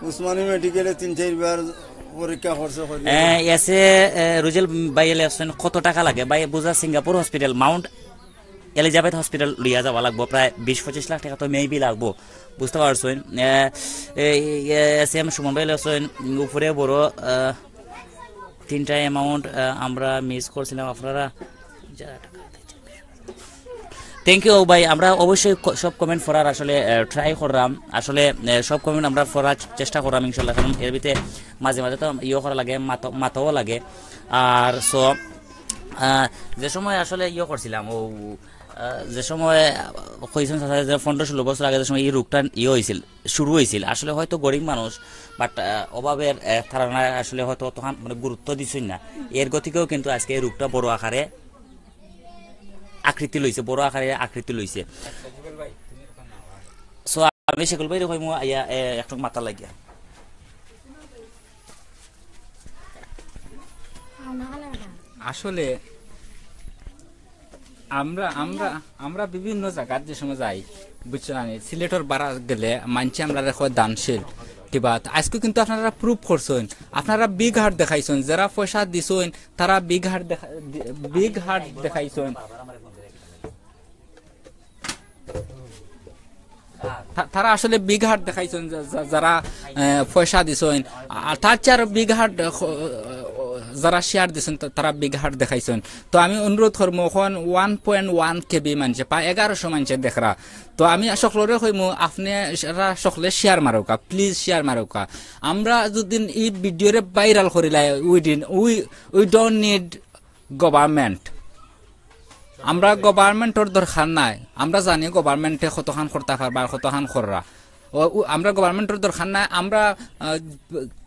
উসমানী মেডিকেলে 3-4 বার পরীক্ষা করছে এসে রুজেল ভাই এলেছেন কত টাকা লাগে ভাই বুঝা Singapore hospital Mount Elizabeth hospital লিয়া যাওয়া লাগবো প্রায় 20-25 লাখ টাকা তো মেবি লাগবো বুঝতে পারছেন এসে এম সুমন ভাই এলেছেন উপরে বড় 3টা অ্যামাউন্ট আমরা মিস করছিলাম আপনারা থ্যাংক ইউ ভাই আমরা অবশ্যই সব কমেন্ট পড়ার আসলে ট্রাই করলাম আসলে সব কমেন্ট আমরা পড়ার চেষ্টা করলাম ইনশাল্লাহ কারণ এর ভিতরে মাঝে মাঝে তো করা লাগে মাথাও লাগে আর সো যে সময় আসলে করছিলাম ও যে সময় কইছেন 15-16 বছর আগে যে সময় এই রোগটা হয়েছিল শুরু হয়েছিল আসলে হয়তো গরিব মানুষ বাট অভাবের ধারণা আসলে হয়তো তখন মানে গুরুত্ব দিচ্ছেন না এর গতিকেও কিন্তু আজকে এই রোগটা বড় আকারে আকৃতি লইছে বড় আকারে আকৃতি লইছে সো আমি সেগুলো বাইরে কইমু আইয়া একটু মাথা লাগিয়া আসলে আমরা আমরা আমরা বিভিন্ন জায়গার যে সময় যাই বুঝছেন আমি সিলেটর বাড়া গেলে মানছি আমরা রেখো দানশীল কিবা আজকে কিন্তু আপনারা প্রুফ করছেন আপনারা বিগ হার্ট দেখাইছেন যারা পয়সা দিছেন তারা বিগ হার্ট দেখাইছেন তারা আসলে বিগ হার্ট দেখাইছেন যারা পয়সা দিছেন আর তার চার বিগ হার্ট যারা শেয়ার দিছেন তারা বিগ হার্ট দেখাইছেন তো আমি অনুরোধ করবো এখন 1.1 কেবি মানছে প্রায় 1100 মানছে দেখরা তো আমি সকলরে কইমু আপনি সকলে শেয়ার মারোকা প্লিজ শেয়ার মারোকা আমরা যদি এই ভিডিওরে ভাইরাল করিলাই উই ডোন্ট নিড গভর্নমেন্ট আমরা গভর্নমেন্টর দরকার নাই আমরা জানি গভর্নমেন্টে কতখান করতে পারবা কতখান কররা আমরা গভর্নমেন্টের দরকার নাই আমরা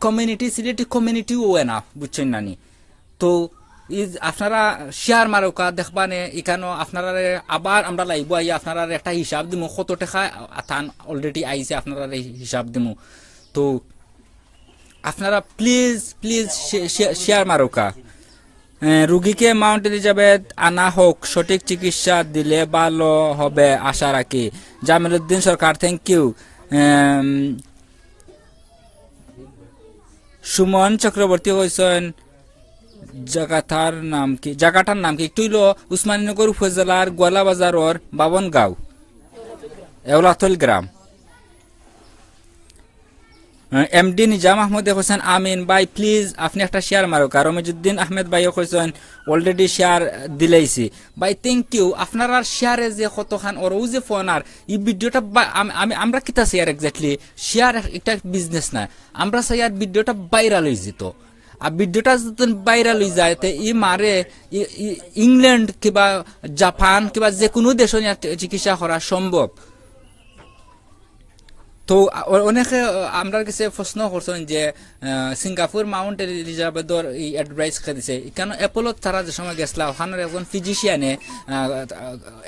কমিউনিটি সিলেটি কমিউনিটিও না বুঝছেন নানি তো আপনারা শেয়ার মারোকা দেখবানে এখানে আপনারা আবার আমরা লাইব আই আপনারা একটা হিসাব দিমু কত টাকা থান অলরেডি আইছে আপনারা হিসাব দিমু তো আপনারা প্লিজ শেয়ার মারোকা রুগীকে মাউন্ট এলিজাবেথ আনা হোক সঠিক চিকিৎসা দিলে ভালো হবে আশা রাখি জামিলউদ্দিন সরকার থ্যাংক ইউ সুমন চক্রবর্তী কইছেন জায়গাটার নাম কি একটু হইল উসমানীনগর উপজেলার গোয়ালা বাজারের বাবনগাঁও এওলাতল গ্রাম এমডি নিজাম আহমদে কইছেন আমিন ভাই প্লিজ আপনি একটা শেয়ার মারুক আর রমিজউদ্দিন আহমেদ ভাইও কইছেন অলরেডি শেয়ার দিলাইছি ভাই থ্যাংক ইউ আপনারা শেয়ারে যে কতখান ওর যে ফোন আর এই ভিডিওটা আমরা কিতা শেয়ার এক্স্যাক্টলি শেয়ার একটা বিজনেস না আমরা শেয়ার ভিডিওটা ভাইরাল হয়ে যেত আর ভিডিওটা যদি ভাইরাল হয়ে যায় তো ই মারে ইংল্যান্ড কিংবা জাপান কিংবা যে কোনো দেশে চিকিৎসা করা সম্ভব তো অনেকে আমরা কাছে প্রশ্ন করছেন যে সিঙ্গাপুর মাউন্ট এলিজাবেথর এই অ্যাডভাইস দিছে কেন অ্যাপোলোত তারা যে সময় গেছিলা ওখানের একজন ফিজিশিয়ানে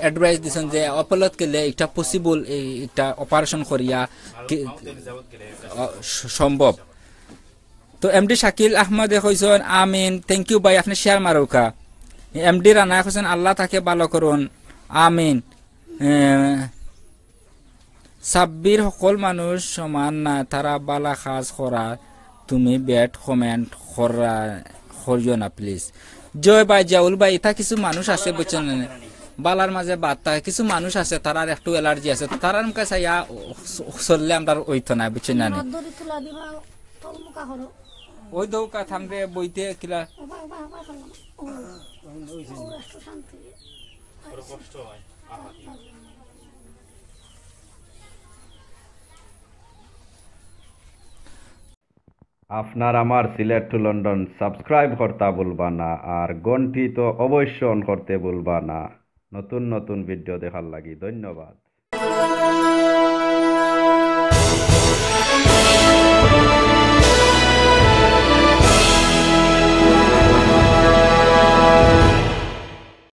অ্যাডভাইস দিচ্ছেন যে অ্যাপোলোত গেলে এটা পসিবল একটা অপারেশন করিয়া সম্ভব তো এমডি শাকিল আহমদে কইছেন আমিন থ্যাংক ইউ ভাই আপনি শেয়ার মারুকা এমডি রানা কইছেন আল্লাহ তাকে ভালো করুন আমিন সাব্বির সকল মানুষ সমান না, তারা বালা কাজ করা, তুমি ব্যাড কমেন্ট করিও না প্লিজ। জয় ভাই, জাউল ভাই, এটা কিছু মানুষ আছে বুঝছেন না, বালার মাঝে বাদ থাকে, কিছু মানুষ আছে তারার একটু অ্যালার্জি আছে, তারার মুখে চাইয়া চললে আমরা ওইতো না বুঝছেন না। দড়ি তুলা দিবা তলমুখা করো ওই দৌকা থামরে বইতে কিলা ওবা ওবা ওবা করলাম ও একটু শান্তি আপনার আমার সিলেট টু লন্ডন সাবস্ক্রাইব করতে ভুলবা না, আর ঘন্টি তো অবশ্য অন করতে ভুলবা না নতুন নতুন ভিডিও দেখার লাগি। ধন্যবাদ।